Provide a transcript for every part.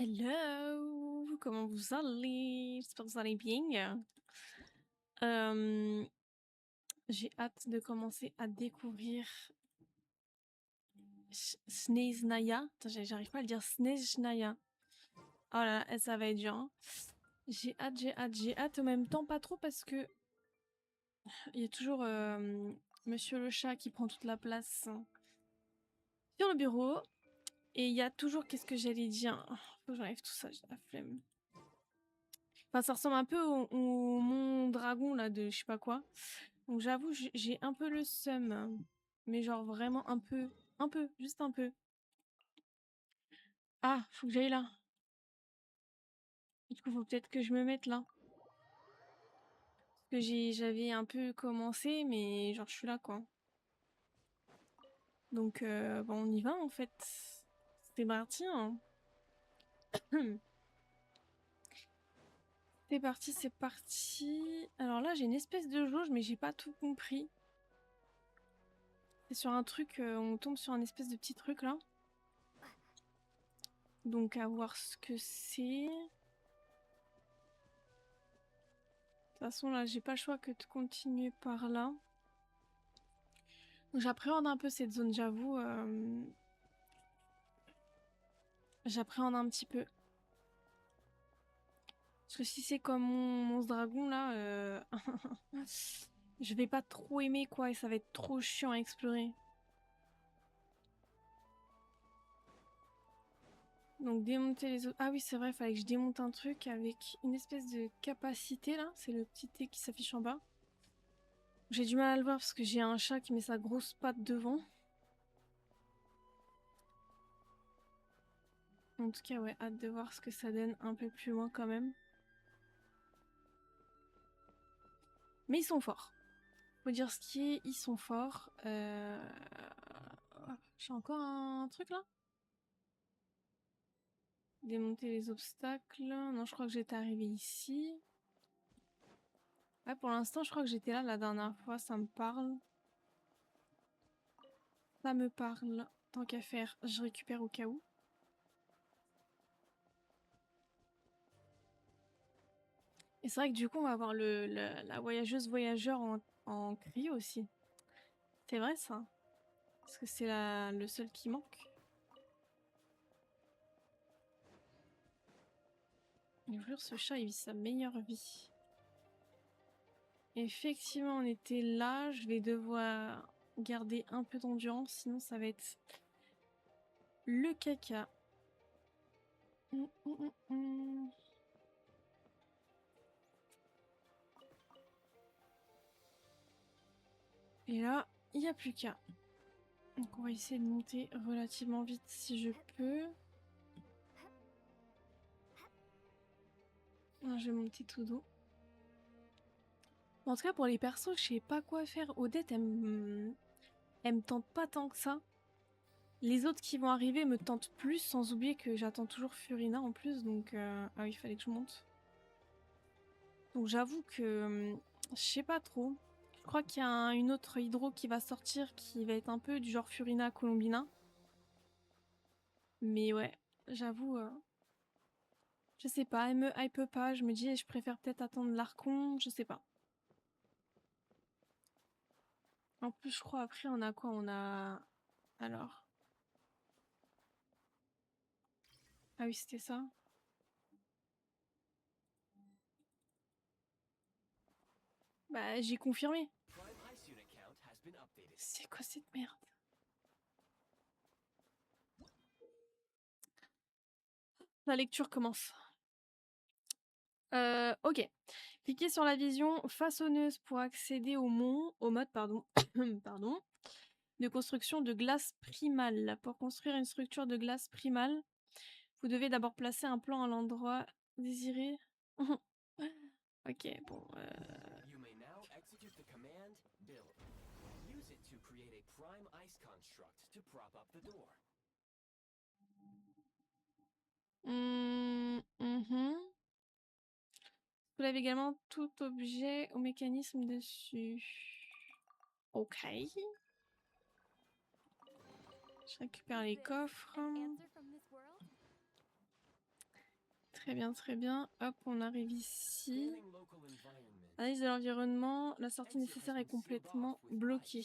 Hello, comment vous allez? J'espère que vous allez bien. Euh, j'ai hâte de commencer à découvrir Sneznaya. J'arrive pas à le dire, Sneznaya. Oh là là, ça va être dur, hein. J'ai hâte, j'ai hâte, j'ai hâte. En même temps, pas trop parce que il y a toujours Monsieur le chat qui prend toute la place sur le bureau. Et il y a toujours, qu'est-ce que j'allais dire? Faut que j'enlève tout ça, j'ai la flemme. Enfin, ça ressemble un peu au Mont Dragon, là, de je sais pas quoi. Donc j'avoue, j'ai un peu le seum. Mais genre vraiment un peu. Un peu, juste un peu. Ah, faut que j'aille là. Du coup, faut peut-être que je me mette là. Parce que j'avais un peu commencé, mais genre je suis là, quoi. Donc, bon, on y va, en fait. C'est parti, hein. C'est parti, c'est parti. Alors là, j'ai une espèce de jauge, mais j'ai pas tout compris. C'est sur un truc, on tombe sur un espèce de petit truc, là. Donc, à voir ce que c'est. De toute façon, là, j'ai pas le choix que de continuer par là. J'appréhende un peu cette zone, j'avoue. J'appréhende un petit peu. Parce que si c'est comme mon dragon, là, je vais pas trop aimer, quoi, et ça va être trop chiant à explorer. Donc, démonter les autres... Ah oui, c'est vrai, il fallait que je démonte un truc avec une espèce de capacité, là. C'est le petit T qui s'affiche en bas. J'ai du mal à le voir parce que j'ai un chat qui met sa grosse patte devant. En tout cas, ouais, hâte de voir ce que ça donne un peu plus loin quand même. Mais ils sont forts. Faut dire ce qui est, ils sont forts. J'ai encore un truc là? Démonter les obstacles. Non, je crois que j'étais arrivée ici. Ouais, pour l'instant, je crois que j'étais là la dernière fois. Ça me parle. Ça me parle. Tant qu'à faire, je récupère au cas où. Et c'est vrai que du coup, on va avoir la voyageuse voyageur en cryo aussi. C'est vrai ça? Parce que c'est le seul qui manque. Et je jure, ce chat, il vit sa meilleure vie. Effectivement, on était là. Je vais devoir garder un peu d'endurance, sinon ça va être le caca. Et là, il n'y a plus qu'à. Donc on va essayer de monter relativement vite si je peux. Ah, je vais monter tout doux. En tout cas, pour les persos, je sais pas quoi faire. Odette, elle me tente pas tant que ça. Les autres qui vont arriver me tentent plus, sans oublier que j'attends toujours Furina en plus. Donc, ah oui, il fallait que je monte. Donc j'avoue que je sais pas trop. Je crois qu'il y a une autre hydro qui va sortir qui va être un peu du genre Furina Colombina. Mais ouais, j'avoue, je sais pas, elle me hype pas. Je me dis, je préfère peut-être attendre l'Archon, je sais pas. En plus, je crois après, on a quoi? On a. Alors. Ah oui, c'était ça. Bah, j'ai confirmé. C'est quoi cette merde? La lecture commence. Ok. Cliquez sur la vision façonneuse pour accéder au mode, pardon, pardon, de construction de glace primale. Pour construire une structure de glace primale, vous devez d'abord placer un plan à l'endroit désiré. Ok, bon. Mhm. Soulève également tout objet au mécanisme dessus. Ok. Je récupère les coffres. Très bien, très bien. Hop, on arrive ici. Analyse de l'environnement. La sortie nécessaire est complètement bloquée.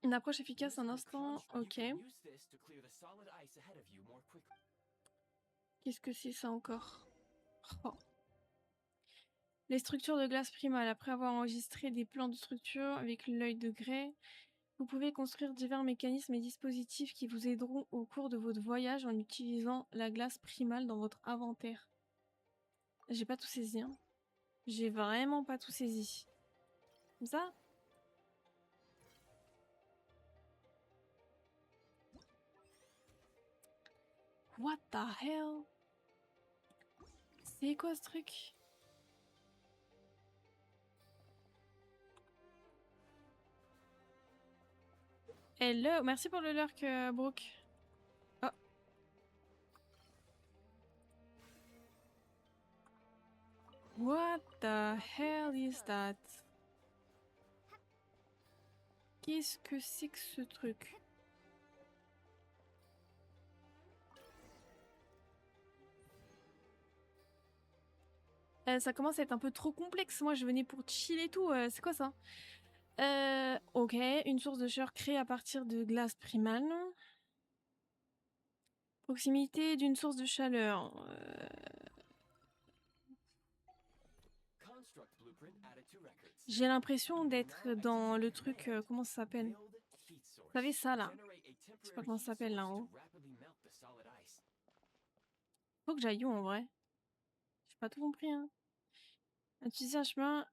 Une approche efficace un instant. Ok. Qu'est-ce que c'est ça encore? Oh. Les structures de glace primale. Après avoir enregistré des plans de structure avec l'œil de grès, vous pouvez construire divers mécanismes et dispositifs qui vous aideront au cours de votre voyage en utilisant la glace primale dans votre inventaire. J'ai pas tout saisi, hein. J'ai vraiment pas tout saisi. Comme ça? What the hell? C'est quoi ce truc? Hello, merci pour le lurk, Brooke. Oh. What the hell is that? Qu'est-ce que c'est que ce truc? Ça commence à être un peu trop complexe. Moi, je venais pour chill et tout. C'est quoi ça? Ok. Une source de chaleur créée à partir de glace primale. Proximité d'une source de chaleur. J'ai l'impression d'être dans le truc... comment ça s'appelle? Vous savez ça, là? Je sais pas comment ça s'appelle, là, en haut. Faut que j'aille où, en vrai? J'ai pas tout compris, hein. Utiliser un chemin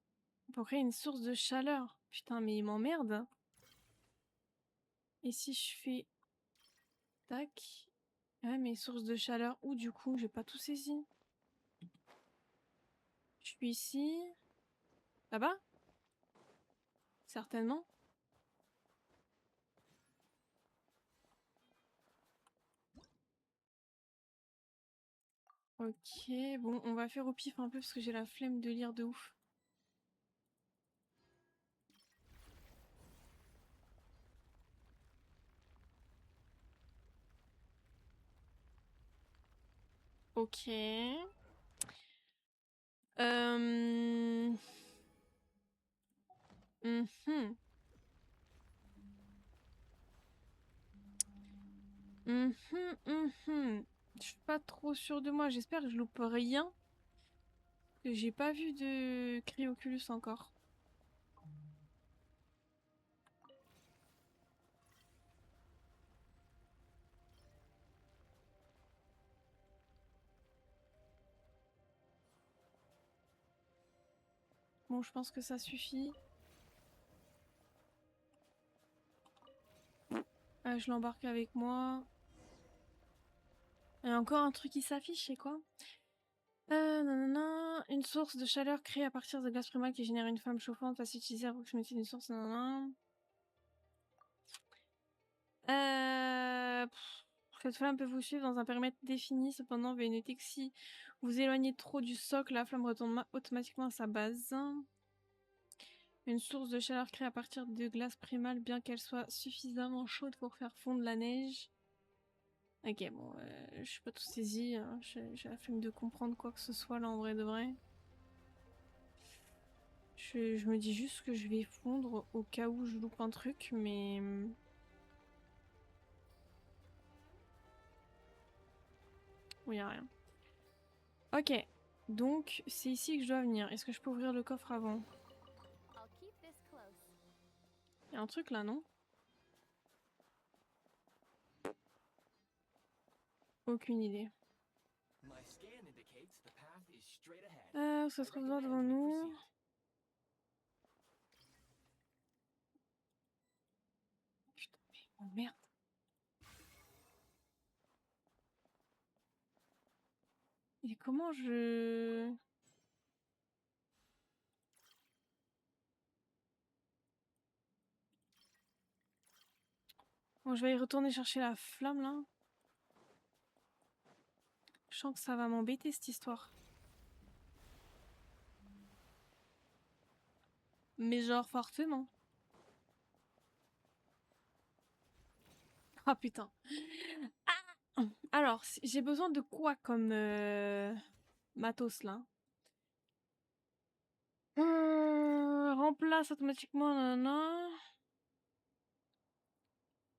pour créer une source de chaleur. Putain, mais il m'emmerde. Et si je fais... Tac. Ouais, mais source de chaleur où, du coup? J'ai pas tout saisi. Je suis ici. Là-bas? Certainement. Ok, bon, on va faire au pif un peu parce que j'ai la flemme de lire de ouf. Ok. Mhm. Je suis pas trop sûre de moi. J'espère que je loupe rien. Que j'ai pas vu de Cryoculus encore. Bon, je pense que ça suffit. Je l'embarque avec moi. Il y a encore un truc qui s'affiche, c'est quoi? Nanana. Une source de chaleur créée à partir de gaz primal qui génère une flamme chauffante va s'utiliser à proximité d'une source. Nanana. Cette flamme peut vous suivre dans un périmètre défini. Cependant, veuillez noter que si vous éloignez trop du socle, la flamme retourne automatiquement à sa base. Une source de chaleur créée à partir de glace primale, bien qu'elle soit suffisamment chaude pour faire fondre la neige. Ok, bon, je suis pas tout saisi. Hein. J'ai la flemme de comprendre quoi que ce soit là en vrai de vrai. Je me dis juste que je vais fondre au cas où je loupe un truc, mais... Oui, y a rien. Ok, donc c'est ici que je dois venir. Est-ce que je peux ouvrir le coffre avant? Y a un truc là, non? Aucune idée. Ça se trouve devant nous. Putain, mais oh merde. Et comment je... Bon, je vais y retourner chercher la flamme là. Je sens que ça va m'embêter cette histoire. Mais genre fortement. Ah putain. Ah Alors, j'ai besoin de quoi comme matos là? Remplace automatiquement, nanana.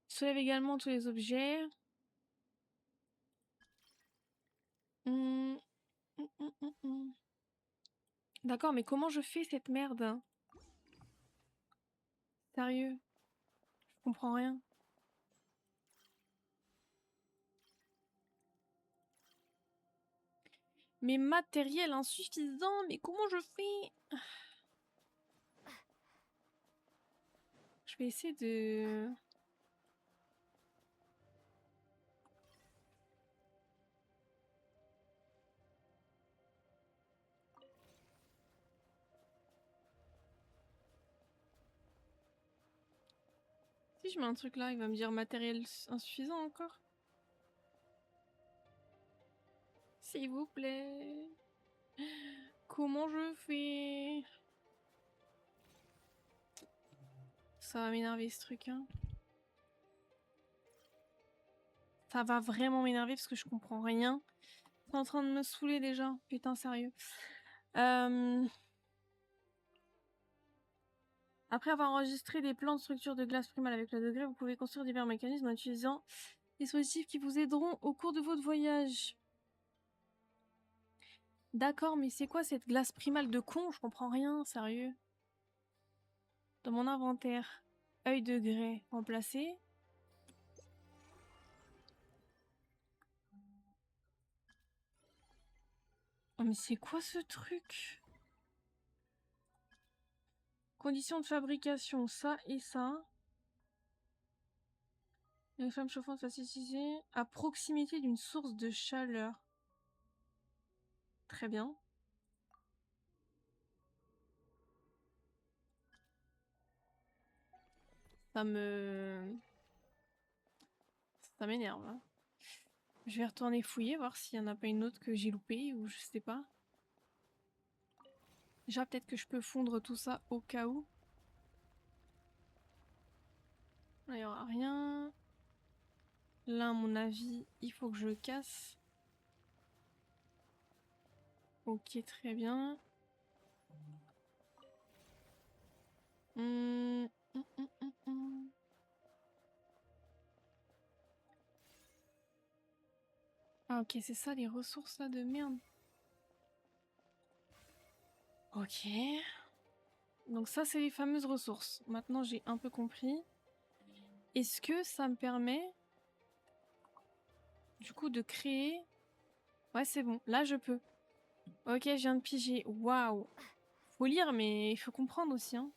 Soulève également tous les objets. Hum, hum. D'accord, mais comment je fais cette merde? Sérieux? Je comprends rien. Mais matériel insuffisant, mais comment je fais? Je vais essayer de... Si je mets un truc là, il va me dire matériel insuffisant encore. S'il vous plaît. Comment je fais? Ça va m'énerver ce truc, hein. Ça va vraiment m'énerver parce que je comprends rien. C'est en train de me saouler déjà. Putain, sérieux. Après avoir enregistré des plans de structure de glace primale avec le degré, vous pouvez construire divers mécanismes en utilisant des dispositifs qui vous aideront au cours de votre voyage. D'accord, mais c'est quoi cette glace primale de con? Je comprends rien, sérieux. Dans mon inventaire, œil de grès remplacé. Oh, mais c'est quoi ce truc? Conditions de fabrication, ça et ça. Une flamme chauffante facilitisée à proximité d'une source de chaleur. Très bien. Ça m'énerve, hein. Je vais retourner fouiller, voir s'il n'y en a pas une autre que j'ai loupée ou je sais pas. Déjà, peut-être que je peux fondre tout ça au cas où. Là, il n'y aura rien. Là, à mon avis, il faut que je le casse. Ok, très bien. Hum, hum. Ah, ok, c'est ça les ressources là de merde. Ok. Donc ça, c'est les fameuses ressources. Maintenant, j'ai un peu compris. Est-ce que ça me permet, du coup, de créer... Ouais, c'est bon. Là, je peux. Ok, je viens de piger. Waouh. Faut lire, mais il faut comprendre aussi, hein.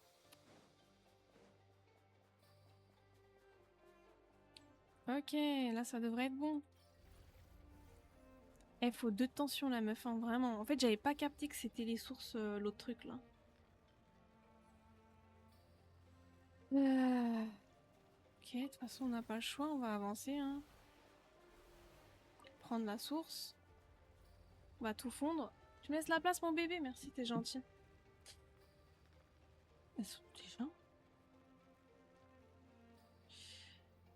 Ok, là, ça devrait être bon. Eh, faut 2 tensions, la meuf, hein, vraiment. En fait, j'avais pas capté que c'était les sources, l'autre truc, là. Ok, de toute façon, on n'a pas le choix, on va avancer, hein. Prendre la source. On va tout fondre. Tu me laisses la place, mon bébé? Merci, t'es gentil. Elles sont déjà...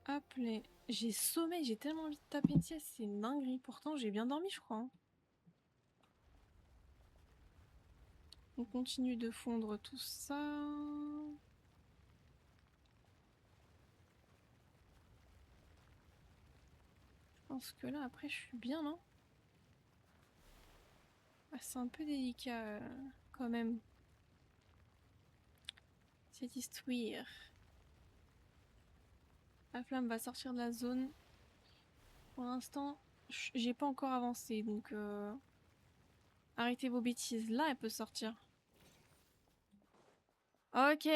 Hop, j'ai sommeil, j'ai tellement envie de taper une sieste, c'est une dinguerie. Pourtant, j'ai bien dormi, je crois, hein. On continue de fondre tout ça. Je pense que là, après, je suis bien, non? Ah, c'est un peu délicat, quand même. Cette histoire. La flamme va sortir de la zone. Pour l'instant, j'ai pas encore avancé, donc... Arrêtez vos bêtises. Là, elle peut sortir. Ok.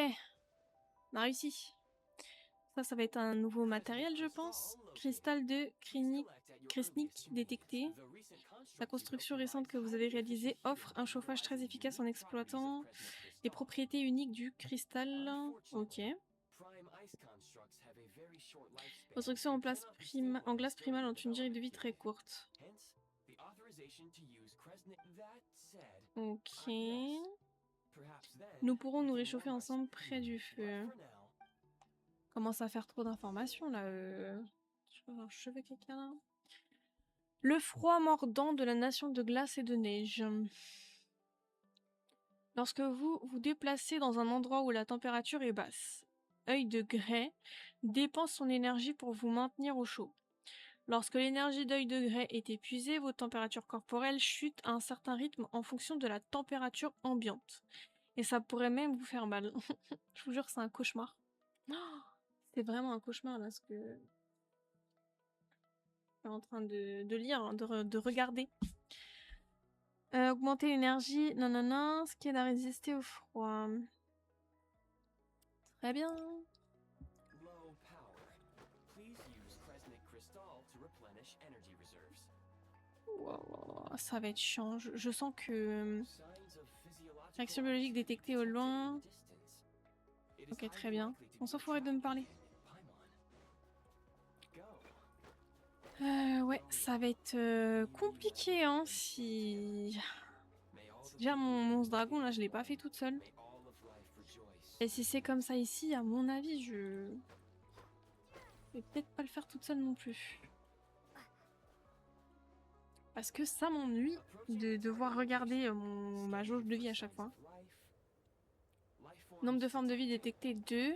On a réussi. Ça va être un nouveau matériel, je pense. Cristal de Kresnik détecté. La construction récente que vous avez réalisée offre un chauffage très efficace en exploitant les propriétés uniques du cristal. Ok. Construction en glace primale ont une durée de vie très courte. Ok. Nous pourrons nous réchauffer ensemble près du feu. Commence à faire trop d'informations là. Je veux quelqu'un là. Le froid mordant de la nation de glace et de neige. Lorsque vous vous déplacez dans un endroit où la température est basse, œil de Grey dépense son énergie pour vous maintenir au chaud. Lorsque l'énergie d'œil de Grey est épuisée, vos températures corporelles chutent à un certain rythme en fonction de la température ambiante. Et ça pourrait même vous faire mal. Je vous jure, c'est un cauchemar. Oh, c'est vraiment un cauchemar là, ce que je suis en train de lire, hein, de regarder. Augmenter l'énergie, non, non, non, ce qui aide à résister au froid. Très bien. Wow, ça va être chiant. Je sens que... Réaction biologique détectée au loin. Ok, très bien. On s'en fout, arrête de me parler. Ouais, ça va être compliqué, hein, si... Déjà, mon monstre dragon, là, je l'ai pas fait toute seule. Et si c'est comme ça ici, à mon avis, je vais peut-être pas le faire toute seule non plus. Parce que ça m'ennuie de devoir regarder ma jauge de vie à chaque fois. Nombre de formes de vie détectées 2.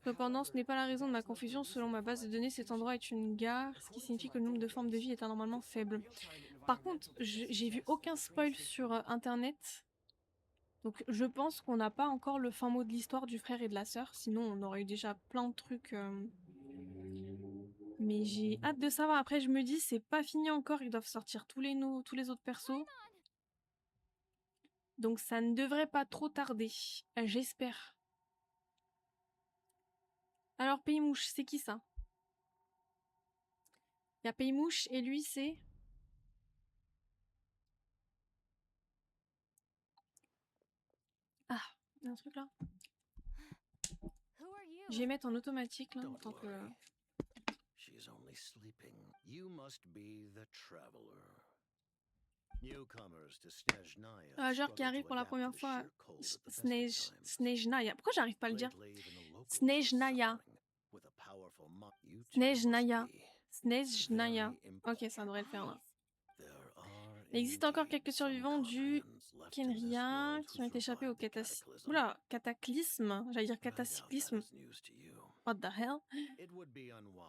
Cependant, ce n'est pas la raison de ma confusion. Selon ma base de données, cet endroit est une gare, ce qui signifie que le nombre de formes de vie est anormalement faible. Par contre, j'ai vu aucun spoil sur internet. Donc je pense qu'on n'a pas encore le fin mot de l'histoire du frère et de la sœur. Sinon, on aurait eu déjà plein de trucs. Mais j'ai hâte de savoir. Après, je me dis, c'est pas fini encore. Ils doivent sortir tous les autres persos. Donc ça ne devrait pas trop tarder. J'espère. Alors, Paymouche, c'est qui ça? Il y a Paymouche et lui, c'est... Ah, il y a un truc là. Je vais mettre en automatique là, en tant que... Genre qui arrive pour la première fois, Snezhnaya. Pourquoi j'arrive pas à le dire? Snezhnaya. Snezhnaya. Snezhnaya. Ok, ça devrait le faire là. Il existe encore quelques survivants du Kenria qui ont échappé au cataclysme. J'allais dire catacyclisme. What the hell?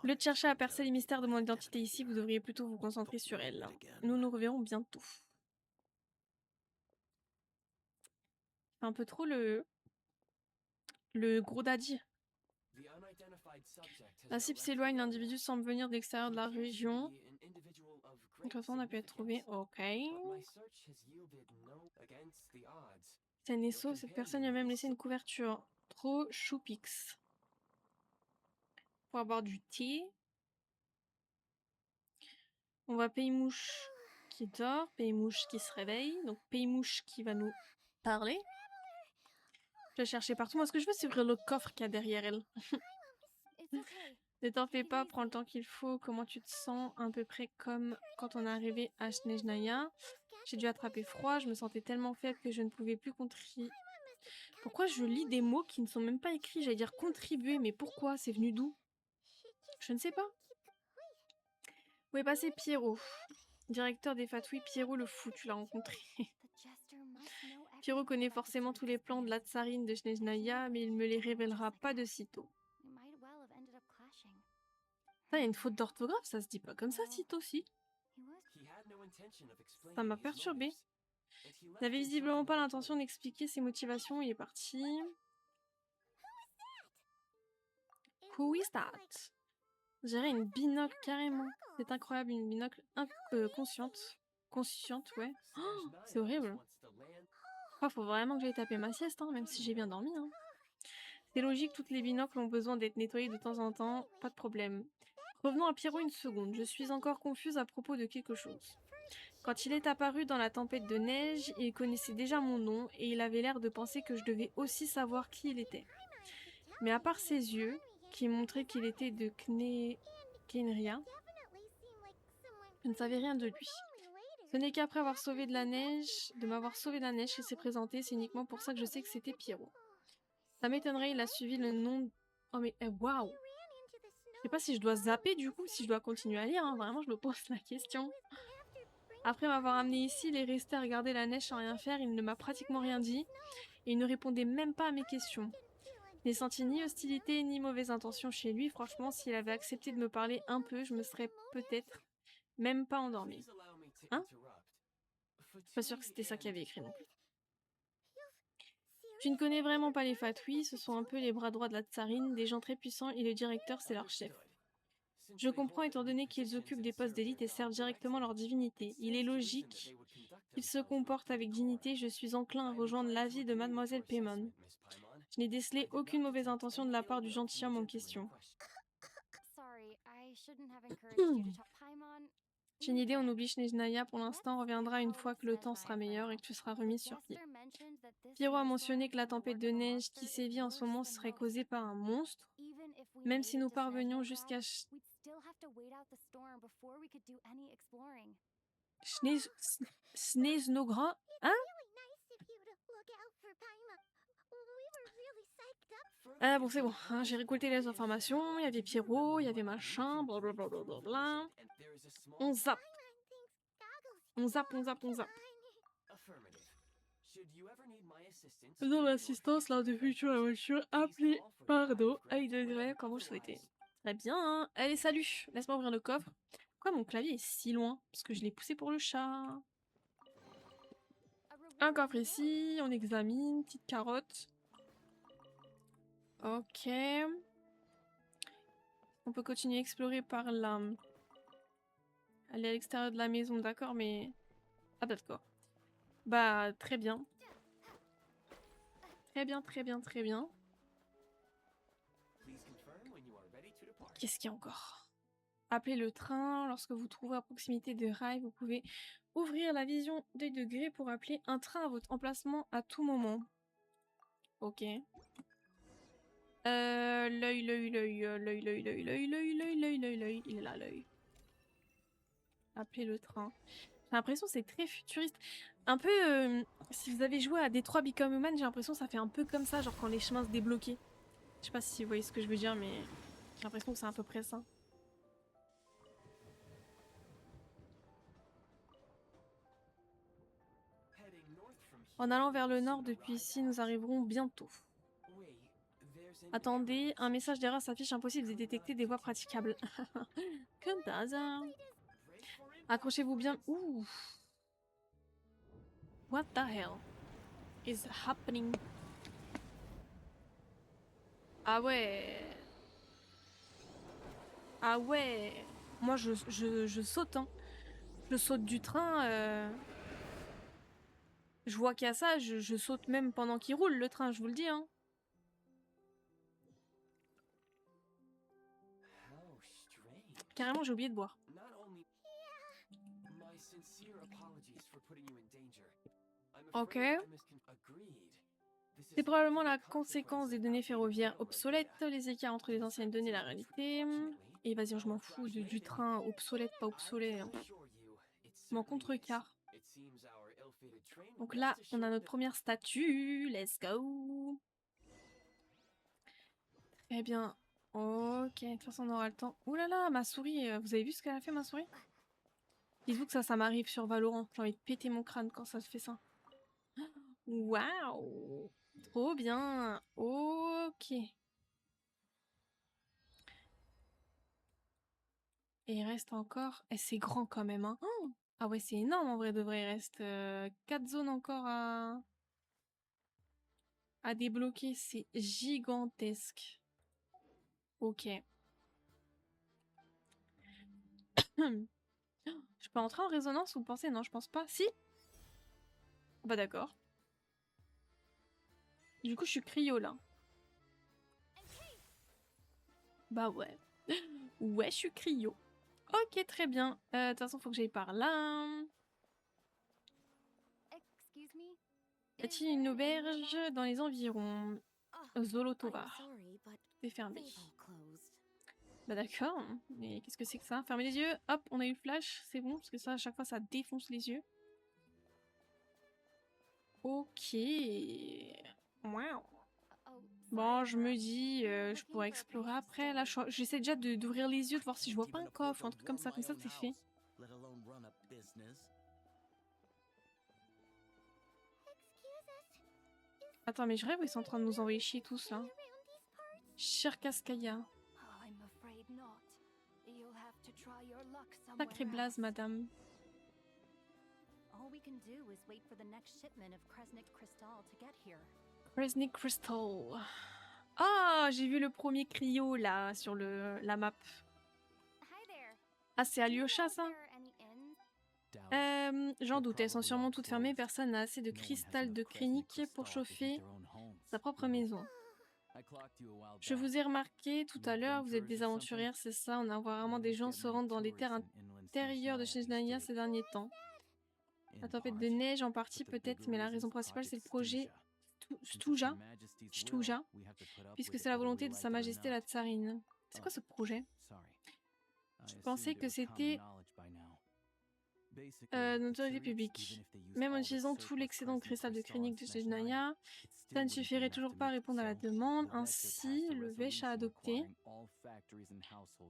Au lieu de chercher à percer les mystères de mon identité ici, vous devriez plutôt vous concentrer sur elle. Nous nous reverrons bientôt. Un peu trop le gros daddy. La cible s'éloigne, l'individu semble venir de l'extérieur de la région. On a pu être trouvé. Ok. C'est un esso, cette personne lui a même laissé une couverture. Trop choupix. Pour avoir du thé. On voit Paymouche qui dort, Paymouche qui se réveille. Donc Paymouche qui va nous parler. Je vais chercher partout. Moi, ce que je veux, c'est ouvrir le coffre qu'il y a derrière elle. Ne t'en fais pas, prends le temps qu'il faut. Comment tu te sens? À peu près comme quand on est arrivé à Snezhnaya. J'ai dû attraper froid, je me sentais tellement faible que je ne pouvais plus contribuer. Pourquoi je lis des mots qui ne sont même pas écrits? J'allais dire contribuer, mais pourquoi? C'est venu d'où? Je ne sais pas. Où est passé Pierrot? Directeur des Fatouilles, Pierrot le fou, tu l'as rencontré. Pierrot connaît forcément tous les plans de la tsarine de Snezhnaya, mais il me les révélera pas de sitôt. Il y a une faute d'orthographe, ça se dit pas comme ça, sitôt, si. Ça m'a perturbé. Il n'avait visiblement pas l'intention d'expliquer ses motivations, il est parti. Who is that? J'irais une binocle carrément. C'est incroyable, une binocle consciente. Consciente, ouais. Oh, c'est horrible. Oh, faut vraiment que j'aille taper ma sieste, hein, même si j'ai bien dormi. Hein. C'est logique, toutes les binocles ont besoin d'être nettoyées de temps en temps, pas de problème. Revenons à Pierrot une seconde, je suis encore confuse à propos de quelque chose. Quand il est apparu dans la tempête de neige, il connaissait déjà mon nom et il avait l'air de penser que je devais aussi savoir qui il était. Mais à part ses yeux, qui montraient qu'il était de Kenria, je ne savais rien de lui. Ce n'est qu'après avoir sauvé de m'avoir sauvé de la neige qu'il s'est présenté, c'est uniquement pour ça que je sais que c'était Pierrot. Ça m'étonnerait, il a suivi le nom... Oh mais waouh! sais pas si je dois zapper du coup, si je dois continuer à lire, hein. Vraiment je me pose la question. Après m'avoir amené ici, il est resté à regarder la neige sans rien faire, il ne m'a pratiquement rien dit, et il ne répondait même pas à mes questions. Je n'ai senti ni hostilité ni mauvaise intention chez lui, franchement s'il avait accepté de me parler un peu, je me serais peut-être même pas endormie. Hein? Je suis pas sûre que c'était ça qu'il avait écrit non plus. Tu ne connais vraiment pas les Fatui, ce sont un peu les bras droits de la tsarine, des gens très puissants et le directeur c'est leur chef. Je comprends étant donné qu'ils occupent des postes d'élite et servent directement leur divinité. Il est logique qu'ils se comportent avec dignité, je suis enclin à rejoindre l'avis de Mademoiselle Paimon. Je n'ai décelé aucune mauvaise intention de la part du gentilhomme en question. J'ai une idée, on oublie Snezhnaya pour l'instant, on reviendra une fois que le temps sera meilleur et que tu seras remise sur pied. Pierrot a mentionné que la tempête de neige qui sévit en ce moment serait causée par un monstre. Même si nous parvenions jusqu'à Sneznogra. Hein? Ah bon, c'est bon, hein, j'ai récolté les informations, il y avait Pierrot, il y avait machin, blablabla. On zappe. On zappe, on zappe, on zappe. Dans l'assistance lors de futur la voiture, appelez pardon, œil de grève, comme vous le souhaitez. Très bien, hein. Allez, salut. Laisse-moi ouvrir le coffre. Pourquoi mon clavier est si loin? Parce que je l'ai poussé pour le chat. Un coffre ici, on examine, petite carotte. Ok. On peut continuer à explorer par là. Aller à l'extérieur de la maison, d'accord, mais... Ah d'accord. Bah, très bien. Très bien, très bien, très bien. Qu'est-ce qu'il y a encore? Appelez le train. Lorsque vous trouvez à proximité de rails, vous pouvez ouvrir la vision d'œil de gré pour appeler un train à votre emplacement à tout moment. Ok. L'œil. Il est là, l'œil. Appelez le train. J'ai l'impression que c'est très futuriste. Un peu, si vous avez joué à Detroit Become Human, j'ai l'impression que ça fait un peu comme ça, genre quand les chemins se débloquaient. Je sais pas si vous voyez ce que je veux dire, mais j'ai l'impression que c'est à peu près ça. En allant vers le nord depuis ici, nous arriverons bientôt. Attendez, un message d'erreur s'affiche, impossible de détecter des voies praticables. Comme par hasard. Accrochez-vous bien. Ouh. What the hell is happening? Ah ouais. Ah ouais. Moi je saute, hein. Je saute du train. Je vois qu'il y a ça, je saute même pendant qu'il roule le train, je vous le dis, hein. Carrément, j'ai oublié de boire. Ok. C'est probablement la conséquence des données ferroviaires obsolètes, les écarts entre les anciennes données et la réalité. Et vas-y, je m'en fous du train obsolète, pas obsolète. Hein. Je m'en contrecarre. Donc là, on a notre première statue. Let's go. Eh bien, ok. De toute façon, on aura le temps. Ouh là là, ma souris. Vous avez vu ce qu'elle a fait, ma souris? Dites-vous que ça m'arrive sur Valorant. J'ai envie de péter mon crâne quand ça se fait ça. Waouh! Trop bien! Ok. Et il reste encore... Et c'est grand quand même, hein? Oh, ah ouais, c'est énorme en vrai de vrai. Il reste 4 zones encore à débloquer. C'est gigantesque. Ok. Je peux entrer en résonance, vous pensez? Non, je pense pas. Si? Bah d'accord. Du coup, je suis cryo là. Bah ouais. Ouais, je suis cryo. Ok, très bien. De toute façon, faut que j'aille par là. Y a-t-il une auberge dans les environs? Zolotovar. C'est fermé. Bah d'accord. Mais qu'est-ce que c'est que ça? Fermez les yeux. Hop, on a eu le flash. C'est bon, parce que ça, à chaque fois, ça défonce les yeux. Ok. Wow. Bon, je me dis, je pourrais explorer après. Là, j'essaie déjà d'ouvrir les yeux, de voir si je vois pas un coffre, un truc comme ça c'est fait. Attends, mais je rêve ou ils sont en train de nous envoyer chier tous là? Cher Cascaya. Sacré blaze, madame. Kresnik Crystal. Ah, j'ai vu le premier cryo là sur la map. Ah, c'est Alyosha ça? J'en doute, elles sont sûrement toutes fermées, personne n'a assez de cristal de Krennic pour chauffer sa propre maison. Je vous ai remarqué tout à l'heure, vous êtes des aventurières, c'est ça, on a vraiment des gens se rendent dans les terres intérieures de Snezhnaya ces derniers temps. La tempête de neige en partie peut-être, mais la raison principale c'est le projet Stouja, puisque c'est la volonté de Sa Majesté la Tsarine. C'est quoi ce projet? Je pensais que c'était notoriété publique. Même en utilisant tout l'excédent de cristal de Krennic de Snezhnaya, ça ne suffirait toujours pas à répondre à la demande. Ainsi, le Vesh a adopté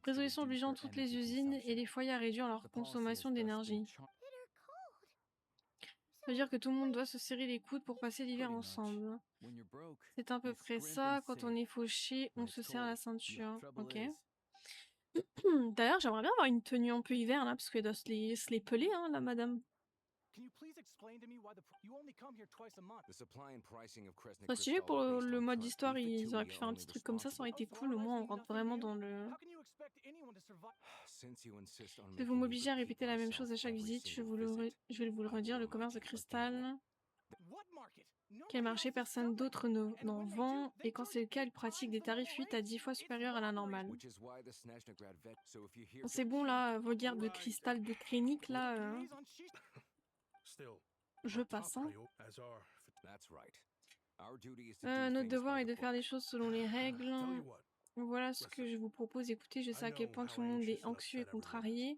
résolution obligeant toutes les usines et les foyers à réduire leur consommation d'énergie. Ça veut dire que tout le monde doit se serrer les coudes pour passer l'hiver ensemble. C'est à peu près ça, quand on est fauché, on se serre la ceinture. Ok. D'ailleurs, j'aimerais bien avoir une tenue un peu hiver là, parce qu'elle doit se les peler, hein, la madame. Très stylé pour le mode d'histoire, ils auraient pu faire un petit truc comme ça aurait été cool, au moins on rentre vraiment dans le... Si vous m'obligez à répéter la même chose à chaque visite, je vais vous le redire, le commerce de cristal... Quel marché personne d'autre n'en vend, et quand c'est le cas, il pratique des tarifs 8 à 10 fois supérieurs à la normale. Bon, c'est bon là, vos guerres de cristal de Krennic là... Je passe, hein. Notre devoir est de faire les choses selon les règles. Voilà ce que je vous propose. Écoutez, je sais à quel point tout le monde est anxieux et contrarié.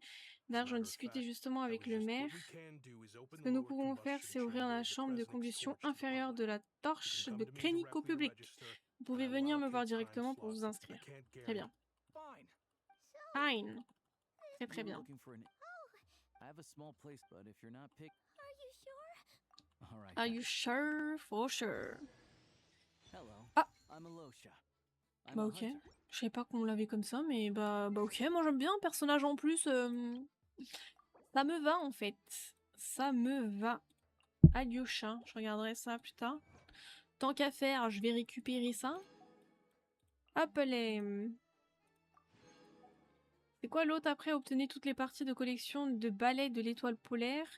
D'ailleurs, j'en discutais justement avec le maire. Ce que nous pouvons faire, c'est ouvrir la chambre de combustion inférieure de la torche de Krennic au public. Vous pouvez venir me voir directement pour vous inscrire. Très bien. Fine. Très très bien. Are you sure? For sure. Ah! Bah ok. Je savais pas qu'on l'avait comme ça, mais bah ok, moi j'aime bien, personnage en plus. Ça me va en fait. Ça me va. Alyosha, je regarderai ça plus tard. Tant qu'à faire, je vais récupérer ça. Hop les... C'est quoi l'autre après? Obtenez toutes les parties de collection de balais de l'étoile polaire.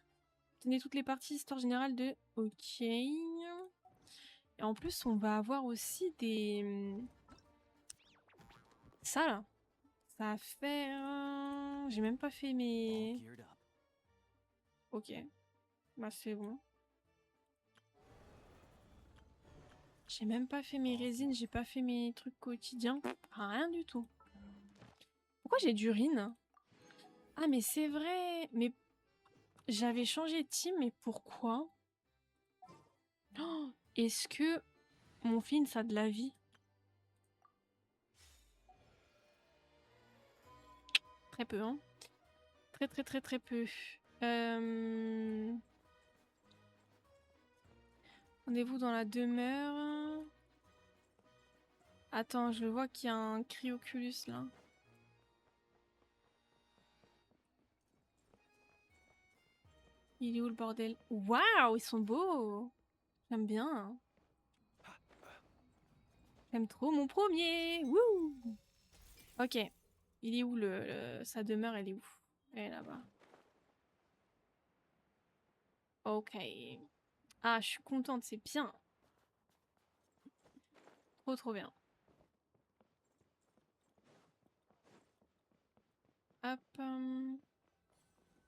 Obtenez toutes les parties histoire générale de... Ok. Et en plus, on va avoir aussi des... Ça là. Ça a fait... J'ai même pas fait mes... Ok. Bah c'est bon. J'ai même pas fait mes résines, j'ai pas fait mes trucs quotidiens. Rien du tout. Pourquoi j'ai du Rin? Ah mais c'est vrai. Mais j'avais changé de team, mais pourquoi? Oh, est-ce que mon Flynn ça a de la vie? Très peu, hein. Très très très très peu. Rendez-vous dans la demeure. Attends, je vois qu'il y a un Cryoculus là. Il est où le bordel? Waouh, ils sont beaux! J'aime bien. J'aime trop mon premier! Wouh! Ok. Il est où sa demeure, elle est où? Elle est là-bas. Ok. Ah, je suis contente, c'est bien. Trop trop bien. Hop.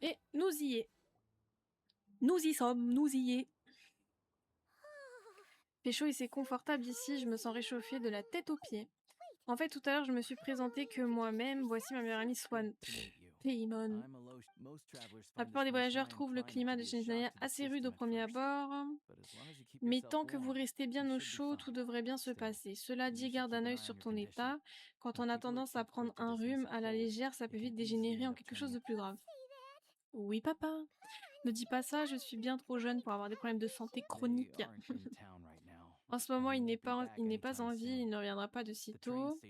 Et nous y est. Nous y sommes, nous y est. Fait chaud et c'est confortable ici, je me sens réchauffée de la tête aux pieds. En fait, tout à l'heure, je me suis présentée que moi-même. Voici ma meilleure amie Swan. Paymon. La plupart des voyageurs trouvent le climat de Snezhnaya assez rude au premier abord. Mais tant que vous restez bien au chaud, tout devrait bien se passer. Cela dit, garde un œil sur ton état. Quand on a tendance à prendre un rhume à la légère, ça peut vite dégénérer en quelque chose de plus grave. Oui, papa. Ne dis pas ça, je suis bien trop jeune pour avoir des problèmes de santé chroniques. En ce moment, il n'est pas en vie, il ne reviendra pas de sitôt.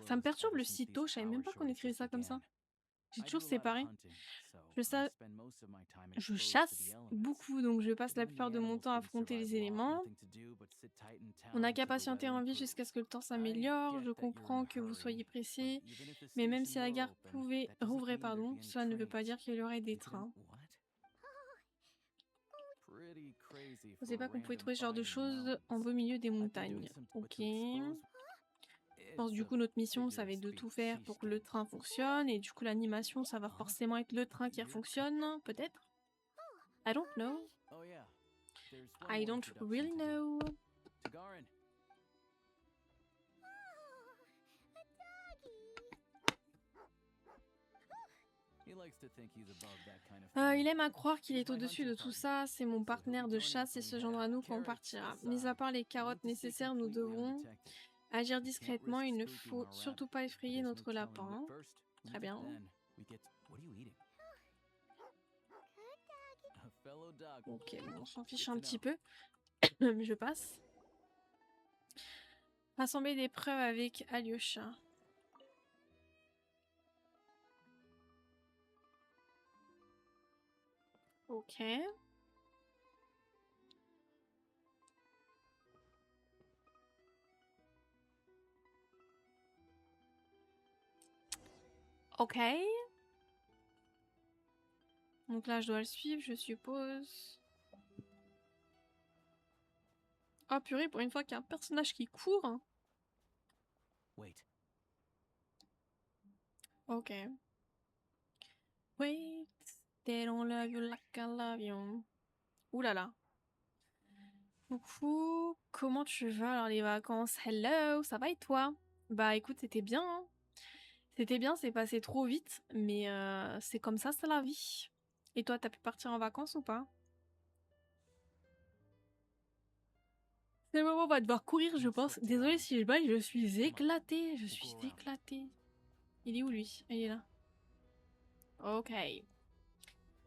Ça me perturbe le sitôt, je savais même pas qu'on écrivait ça comme ça. J'ai toujours séparé. Je chasse beaucoup, donc je passe la plupart de mon temps à affronter les éléments. On n'a qu'à patienter en vie jusqu'à ce que le temps s'améliore. Je comprends que vous soyez pressé, mais même si la gare rouvrait, cela ne veut pas dire qu'il y aurait des trains. Je ne savais pas qu'on pouvait trouver ce genre de choses en beau milieu des montagnes. Ok. Je pense du coup notre mission ça va être de tout faire pour que le train fonctionne et du coup l'animation ça va forcément être le train qui fonctionne, peut-être. I don't know. I don't really know. Il aime à croire qu'il est au-dessus de tout ça, c'est mon partenaire de chasse et se joindra à nous quand on partira. Mis à part les carottes nécessaires, nous devrons agir discrètement, il ne faut surtout pas effrayer notre lapin. Très bien. Ok, bon, on s'en fiche un petit peu. Je passe. Rassembler des preuves avec Alyosha. Ok. Ok. Donc là, je dois le suivre, je suppose. Oh purée, pour une fois qu'il y a un personnage qui court. Ok. Wait, they don't love you like I love you. Ouh là là. Coucou, comment tu vas alors les vacances? Hello, ça va et toi? Bah écoute, c'était bien, hein. C'était bien, c'est passé trop vite, mais c'est comme ça, c'est la vie. Et toi, t'as pu partir en vacances ou pas? C'est le moment, on va devoir courir, je pense. Désolée si je baille, je suis éclatée. Je suis éclatée. Il est où lui? Il est là. Ok.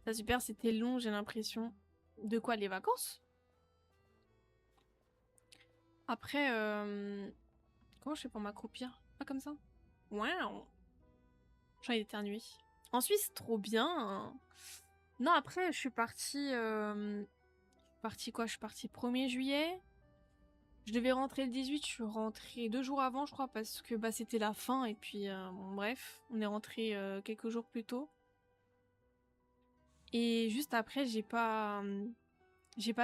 Ça super, c'était long, j'ai l'impression. De quoi, les vacances? Après, comment je fais pour m'accroupir? Pas comme ça? Waouh! J'ai éternué. En Suisse, trop bien. Non, après, je suis partie... partie quoi? Je suis partie 1er juillet. Je devais rentrer le 18, je suis rentrée 2 jours avant, je crois, parce que bah, c'était la fin. Et puis, bon, bref, on est rentré quelques jours plus tôt. Et juste après, j'ai pas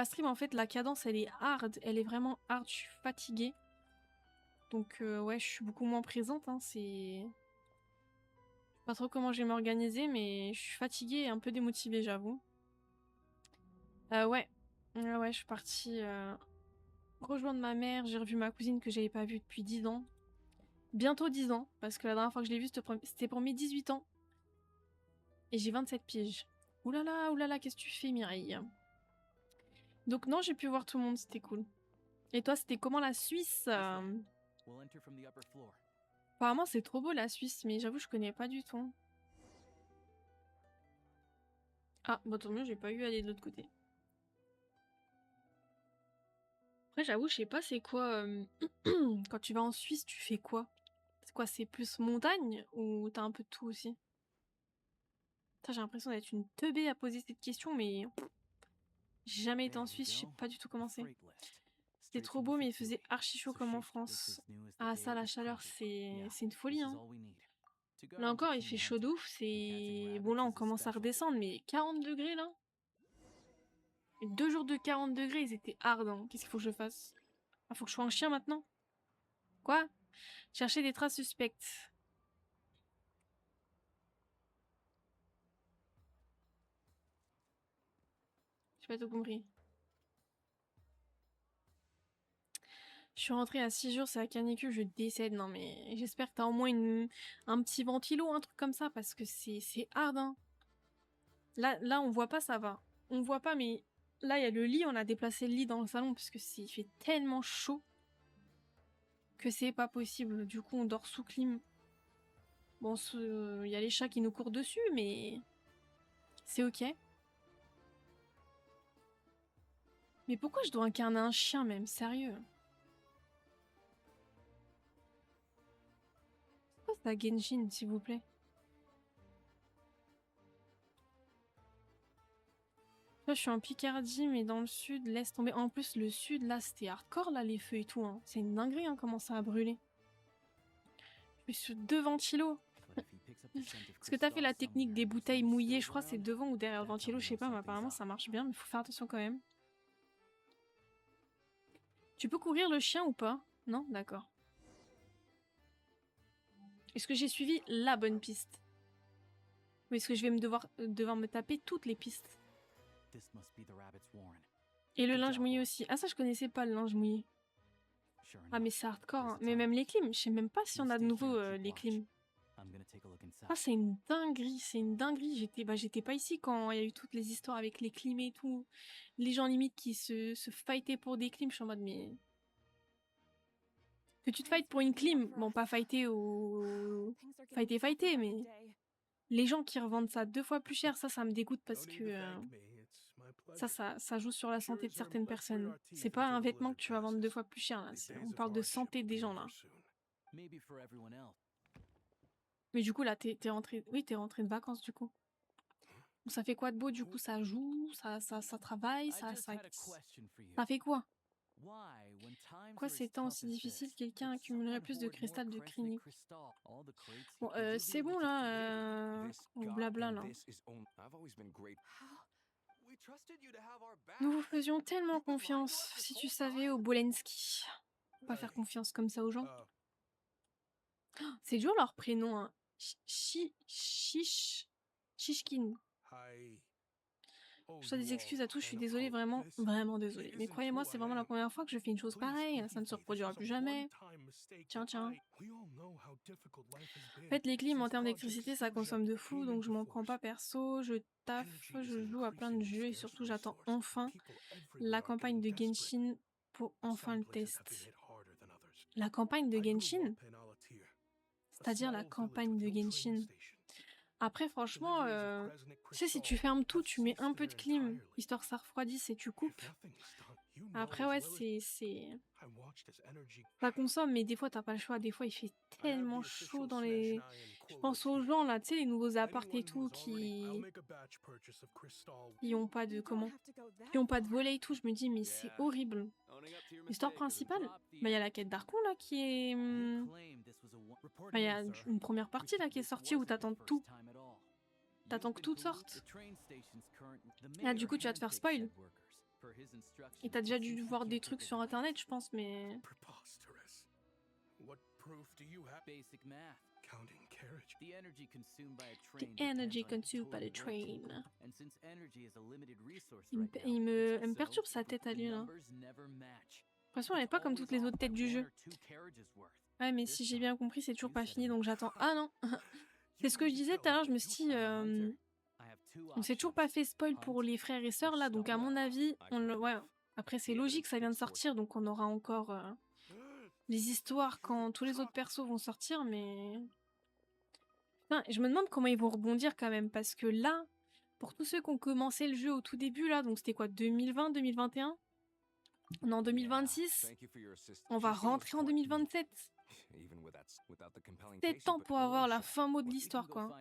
stream. En fait, la cadence, elle est hard. Elle est vraiment hard. Je suis fatiguée. Donc, ouais, je suis beaucoup moins présente. Hein, c'est... Je sais pas trop comment je vais m'organiser, mais je suis fatiguée et un peu démotivée, j'avoue. Ouais. Ouais, je suis partie rejoindre ma mère. J'ai revu ma cousine que j'avais pas vue depuis 10 ans. Bientôt 10 ans, parce que la dernière fois que je l'ai vue, c'était pour mes 18 ans. Et j'ai 27 piges. Oulala, qu'est-ce que tu fais, Mireille? Donc non, j'ai pu voir tout le monde, c'était cool. Et toi, c'était comment la Suisse? Apparemment, c'est trop beau la Suisse, mais j'avoue, je connais pas du tout. Ah, bah tant mieux, j'ai pas eu à aller de l'autre côté. Après, j'avoue, je sais pas c'est quoi... Quand tu vas en Suisse, tu fais quoi? C'est quoi, c'est plus montagne ou t'as un peu de tout aussi? J'ai l'impression d'être une teubée à poser cette question, mais j'ai jamais été en Suisse, je sais pas du tout comment c'est. C'était trop beau, mais il faisait archi chaud comme en France. Ah ça, la chaleur, c'est une folie, hein. Là encore, il fait chaud de ouf, c'est... Bon là, on commence à redescendre, mais 40 degrés là? 2 jours de 40 degrés, ils étaient hard, hein. Qu'est-ce qu'il faut que je fasse? Ah, faut que je sois un chien maintenant? Quoi? Chercher des traces suspectes. J'ai pas tout compris. Je suis rentrée à 6 jours, c'est la canicule, je décède. Non mais j'espère que t'as au moins un petit ventilo, un truc comme ça, parce que c'est hard, hein. Là, on voit pas, ça va. On voit pas, mais là, il y a le lit, on a déplacé le lit dans le salon, parce que il fait tellement chaud que c'est pas possible. Du coup, on dort sous clim. Bon, il y a les chats qui nous courent dessus, mais c'est ok. Mais pourquoi je dois incarner un chien, même? Sérieux? Pourquoi c'est à Genshin, s'il vous plaît? Là, je suis en Picardie, mais dans le sud, laisse tomber. En plus, le sud, là, c'était hardcore, là, les feux et tout. Hein. C'est une dinguerie, hein, comment ça a brûlé. Je suis sur 2 ventilos. Est-ce que t'as fait la technique des bouteilles mouillées? Je crois que c'est devant ou derrière le ventilo, je sais pas, mais apparemment ça marche bien, mais faut faire attention quand même. Tu peux courir le chien ou pas? Non? D'accord. Est-ce que j'ai suivi la bonne piste? Ou est-ce que je vais devoir me taper toutes les pistes? Et le linge mouillé aussi. Ah ça je connaissais pas le linge mouillé. Ah mais c'est hardcore, hein. Mais même les clims, je sais même pas si on a de nouveau les clims. Ah c'est une dinguerie, c'est une dinguerie. J'étais pas ici quand il y a eu toutes les histoires avec les clims et tout. Les gens limite qui se fightaient pour des clims, je suis en mode mais... Que tu te fightes pour une clim, bon pas fighter ou... Fighter, mais... Les gens qui revendent ça 2 fois plus cher, ça me dégoûte parce que... Ça joue sur la santé de certaines personnes. C'est pas un vêtement que tu vas vendre 2 fois plus cher, là. On parle de santé des gens, là. Mais du coup, là, t'es rentré... Oui, t'es rentré de vacances, du coup. Ça fait quoi de beau, du coup? Ça joue, ça travaille, ça fait quoi? Pourquoi ces temps aussi difficiles, quelqu'un accumulerait plus de cristal de Krynic? Bon, c'est bon, là, on blabla, là. Nous vous faisions tellement confiance, si tu savais, au Bolensky. Faut pas faire confiance comme ça aux gens. C'est dur leur prénom, hein. Shishkin. Je dois des excuses à tous, je suis désolée, vraiment, vraiment désolée. Mais croyez-moi, c'est vraiment la première fois que je fais une chose pareille, ça ne se reproduira plus jamais. Tiens, tiens. En fait, les clims, en termes d'électricité, ça consomme de fou, donc je m'en prends pas perso, je taffe, je joue à plein de jeux, et surtout, j'attends enfin la campagne de Genshin pour enfin le test. La campagne de Genshin? C'est-à-dire la campagne de Genshin. Après, franchement, tu sais, si tu fermes tout, tu mets un peu de clim, histoire que ça refroidisse et tu coupes. Après, ouais, ça consomme, mais des fois, t'as pas le choix. Des fois, il fait tellement chaud dans les... Je pense aux gens, là, tu sais, les nouveaux apparts et tout, qui ont pas de... Comment? Qui ont pas de volet et tout. Je me dis, mais c'est horrible. L'histoire principale, bah, il y a la quête d'Archon, là, qui est... Bah, il y a une première partie, là, qui est sortie où t'attends tout. T'attends que tout sorte. Et là, du coup, tu vas te faire spoil. Et t'as déjà dû voir des trucs sur internet, je pense, mais... The energy consumed by the train. Elle me perturbe sa tête à lui, là. De toute façon, elle est pas comme toutes les autres têtes du jeu. Ouais, mais si j'ai bien compris, c'est toujours pas fini, donc j'attends... Ah non. C'est ce que je disais tout à l'heure, je me suis dit... On s'est toujours pas fait spoil pour les frères et sœurs, là, donc à mon avis, ouais. Après, c'est logique, ça vient de sortir, donc on aura encore les histoires quand tous les autres persos vont sortir, mais... Putain, je me demande comment ils vont rebondir quand même, parce que là, pour tous ceux qui ont commencé le jeu au tout début, là, donc c'était quoi, 2020, 2021? On est en 2026, on va rentrer en 2027. 7 ans pour avoir la fin mot de l'histoire, quoi.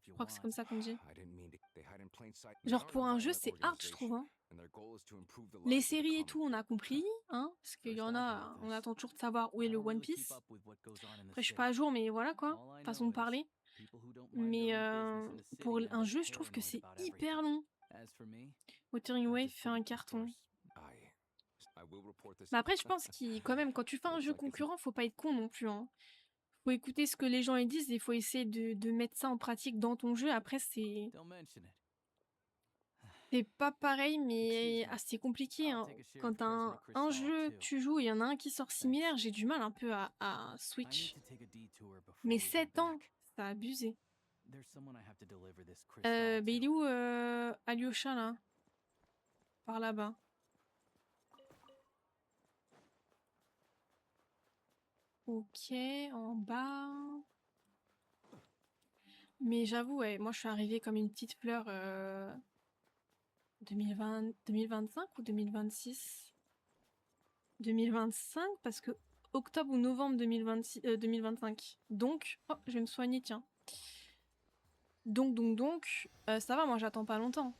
Je crois que c'est comme ça qu'on dit. Genre pour un jeu, c'est hard, je trouve, hein. Les séries et tout, on a compris, hein, parce qu'il y en a, on attend toujours de savoir où est le One Piece. Après, je suis pas à jour, mais voilà, quoi, façon de parler. Mais pour un jeu, je trouve que c'est hyper long. Wuthering Waves fait un carton. Mais après, je pense quand même, quand tu fais un jeu concurrent, faut pas être con non plus, hein. Faut écouter ce que les gens ils disent et faut essayer de mettre ça en pratique dans ton jeu. Après, c'est... C'est pas pareil, mais c'est compliqué, hein. Quand t'as un jeu que tu joues, il y en a un qui sort similaire, j'ai du mal un peu à switch. Mais 7 ans, ça a abusé. Il est où Alyosha là? Par là-bas. Ok, en bas. Mais j'avoue, ouais, moi je suis arrivée comme une petite fleur 2025 ou 2026? 2025 parce que octobre ou novembre 2025. Donc, oh, je vais me soigner, tiens. Donc, ça va, moi j'attends pas longtemps.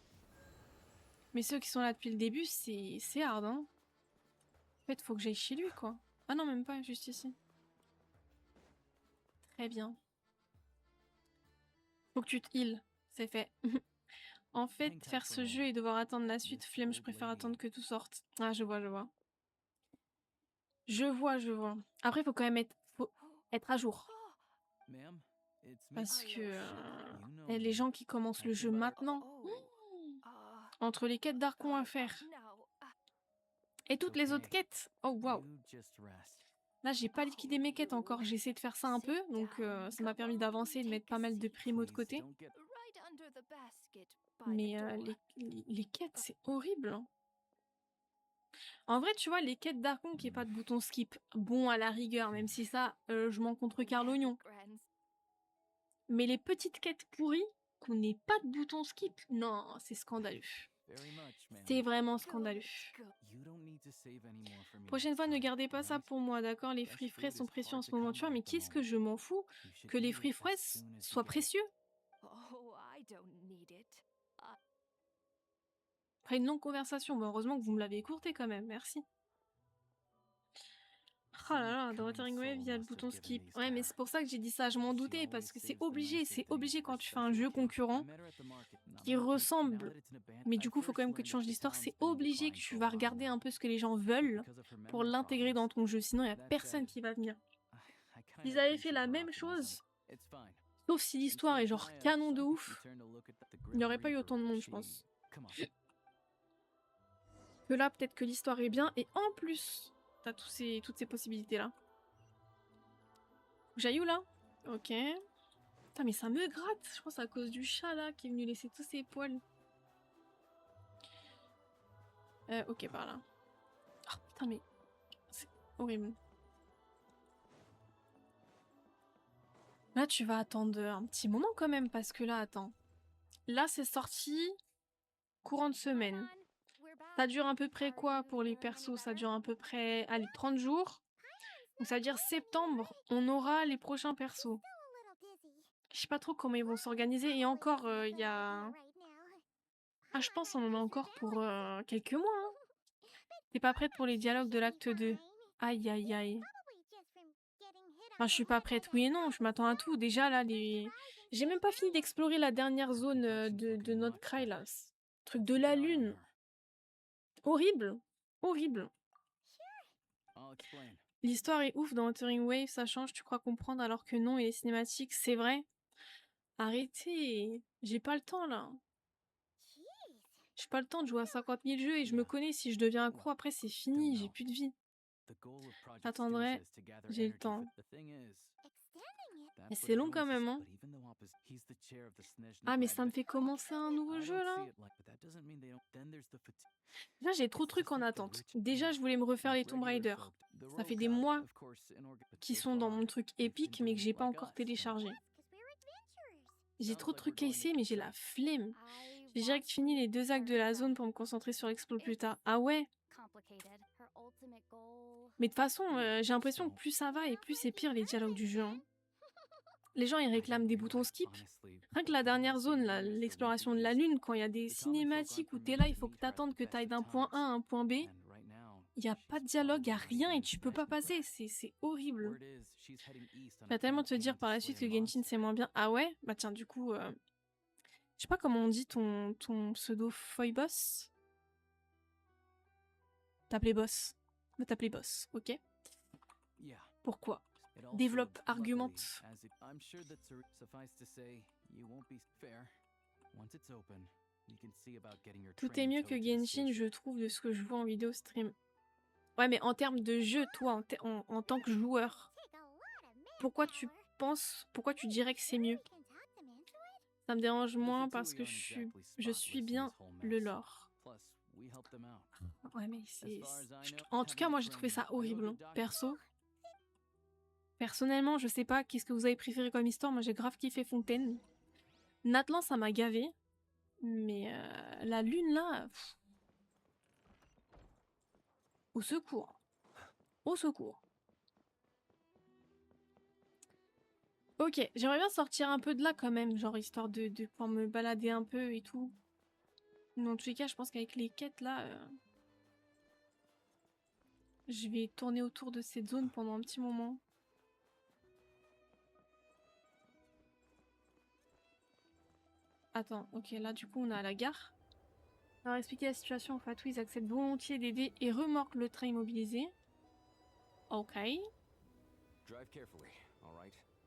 Mais ceux qui sont là depuis le début, c'est hard, hein. En fait, faut que j'aille chez lui, quoi. Ah non, même pas, juste ici. Très bien. Faut que tu te heal, c'est fait. En fait, faire ce jeu et devoir attendre la suite, flemme, je préfère attendre que tout sorte. Ah, je vois, je vois. Je vois. Après, faut quand même faut être à jour. Parce que les gens qui commencent le jeu maintenant, entre les quêtes d'Archon à faire et toutes les autres quêtes, oh waouh. Là, j'ai pas liquidé mes quêtes encore, j'ai essayé de faire ça un peu, donc ça m'a permis d'avancer et de mettre pas mal de primo de côté. Mais les quêtes, c'est horrible, hein. En vrai, tu vois, les quêtes d'Archon qui est pas de bouton skip, bon à la rigueur, même si ça, je m'en contrecarre l'oignon. Mais les petites quêtes pourries, qu'on n'ait pas de bouton skip, non, c'est scandaleux. C'est vraiment scandaleux. Prochaine fois, ne gardez pas ça pour moi, d'accord? Les fruits frais sont précieux en ce moment, tu vois, mais qu'est-ce que je m'en fous que les fruits frais soient précieux? Après une longue conversation, bon, heureusement que vous me l'avez écourté quand même, merci. Oh là là, dans Wuthering Waves, il y a le bouton skip. Ouais, mais c'est pour ça que j'ai dit ça, je m'en doutais, parce que c'est obligé quand tu fais un jeu concurrent qui ressemble. Mais du coup, il faut quand même que tu changes l'histoire. C'est obligé que tu vas regarder un peu ce que les gens veulent pour l'intégrer dans ton jeu, sinon il n'y a personne qui va venir. Ils avaient fait la même chose, sauf si l'histoire est genre canon de ouf, il n'y aurait pas eu autant de monde, je pense. Que là, peut-être que l'histoire est bien, et en plus, t'as toutes ces possibilités-là. J'aille où, là? Ok. Putain, mais ça me gratte, je pense à cause du chat, là, qui est venu laisser tous ses poils. Ok, par là. Oh, putain, mais... c'est horrible. Là, tu vas attendre un petit moment, quand même, parce que là, attends. Là, c'est sorti courant de semaine. Ça dure à peu près quoi pour les persos? Ça dure à peu près, allez, 30 jours. Donc ça veut dire septembre, on aura les prochains persos. Je sais pas trop comment ils vont s'organiser. Et encore, il y a... Ah, je pense qu'on en a encore pour quelques mois. Hein. T'es pas prête pour les dialogues de l'acte 2? Aïe, aïe, aïe. Enfin, je suis pas prête, oui et non, je m'attends à tout. Déjà, là, les... J'ai même pas fini d'explorer la dernière zone de notre Cry, là. Truc de la lune. Horrible. Horrible. L'histoire est ouf dans Wuthering Waves, ça change, tu crois comprendre alors que non, et les cinématiques, c'est vrai. Arrêtez, j'ai pas le temps là. J'ai pas le temps de jouer à 50 000 jeux et je me connais, si je deviens accro après c'est fini, j'ai plus de vie. J'attendrai, j'ai le temps. Et c'est long quand même, hein. Ah mais ça me fait commencer un nouveau jeu là. Là j'ai trop de trucs en attente. Déjà je voulais me refaire les Tomb Raider. Ça fait des mois qui sont dans mon truc épique mais que j'ai pas encore téléchargé. J'ai trop de trucs à essayer mais j'ai la flemme. J'ai direct fini les 2 actes de la zone pour me concentrer sur l'explo plus tard. Ah ouais? Mais de toute façon, j'ai l'impression que plus ça va et plus c'est pire les dialogues du jeu. Hein. Les gens ils réclament des boutons skip. Rien que la dernière zone, l'exploration de la lune, quand il y a des cinématiques où t'es là, il faut que t'attendes que t'ailles d'un point A à un point B. Il n'y a pas de dialogue, il n'y a rien et tu peux pas passer, c'est horrible. Tu vas tellement te dire par la suite que Genshin c'est moins bien. Ah ouais? Bah tiens, du coup, je sais pas comment on dit ton pseudo Foiboss. T'appelais boss. Me t'appelais boss, ok? Pourquoi? Développe, argumente. Tout est mieux que Genshin, je trouve, de ce que je vois en vidéo stream. Ouais, mais en termes de jeu, toi, en tant que joueur, pourquoi tu dirais que c'est mieux? Ça me dérange moins parce que je suis bien le lore. Ouais, mais en tout cas, moi, j'ai trouvé ça horrible, hein. Personnellement, je sais pas qu'est-ce que vous avez préféré comme histoire. Moi, j'ai grave kiffé Fontaine. Natlan, ça m'a gavé. Mais la lune, là... Au secours. Au secours. Ok, j'aimerais bien sortir un peu de là quand même, genre histoire de pouvoir me balader un peu et tout. Dans tous les cas, je pense qu'avec les quêtes là, je vais tourner autour de cette zone pendant un petit moment. Attends, ok, là du coup on est à la gare. Alors expliquer la situation, en fait, oui, ils acceptent volontiers d'aider et remorquent le train immobilisé. Ok.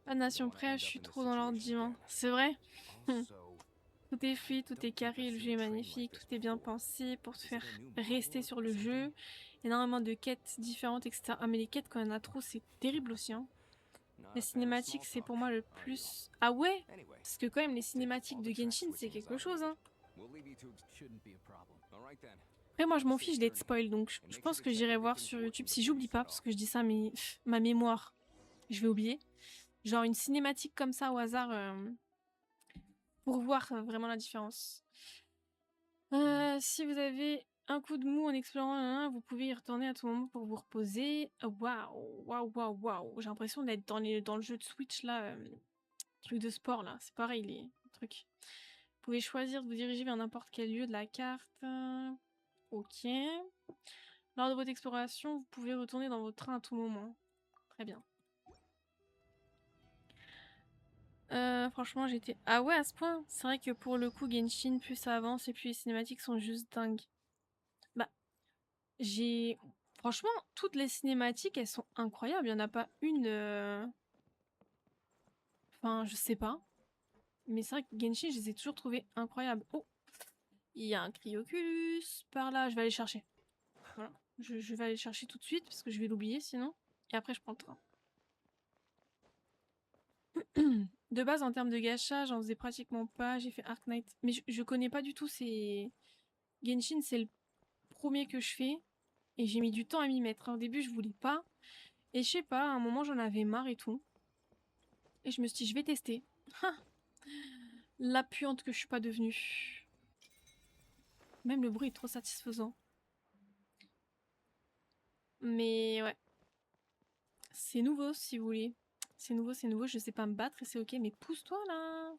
Pas de nation près, je suis trop dans l'ordiment. C'est vrai? Tout est fluide, tout est carré, le jeu est magnifique, tout est bien pensé pour te faire rester sur le jeu. Énormément de quêtes différentes, etc. Ah mais les quêtes quand il y en a trop, c'est terrible aussi, hein. Les cinématiques, c'est pour moi le plus... Ah ouais? Parce que quand même, les cinématiques de Genshin, c'est quelque chose, hein. Après, moi, je m'en fiche d'être spoil, donc je pense que j'irai voir sur YouTube, si j'oublie pas, parce que je dis ça, mais ma mémoire, je vais oublier. Genre une cinématique comme ça au hasard, pour voir vraiment la différence. Si vous avez un coup de mou en explorant, vous pouvez y retourner à tout moment pour vous reposer. Waouh, waouh, waouh, waouh. J'ai l'impression d'être dans le jeu de Switch, là, truc de sport, là. C'est pareil, les trucs. Vous pouvez choisir de vous diriger vers n'importe quel lieu de la carte. Ok. Lors de votre exploration, vous pouvez retourner dans votre train à tout moment. Très bien. Franchement, j'étais... Ah ouais, à ce point? C'est vrai que pour le coup, Genshin, plus ça avance et plus les cinématiques sont juste dingues. Bah, j'ai... Franchement, toutes les cinématiques, elles sont incroyables. Il n'y en a pas une... Enfin, je sais pas. Mais c'est vrai que Genshin, je les ai toujours trouvées incroyables. Oh! Il y a un Cryoculus par là. Je vais aller chercher. Voilà. Je vais aller chercher tout de suite parce que je vais l'oublier sinon. Et après, je prends le train. De base, en termes de gacha, j'en faisais pratiquement pas. J'ai fait Arc Knight. Mais je connais pas du tout ces... Genshin, c'est le premier que je fais. Et j'ai mis du temps à m'y mettre. Au début, je voulais pas. Et je sais pas, à un moment, j'en avais marre et tout. Et je me suis dit, je vais tester. La puante que je suis pas devenue. Même le bruit est trop satisfaisant. Mais ouais. C'est nouveau, si vous voulez. C'est nouveau, je sais pas me battre et c'est ok. Mais pousse-toi, là.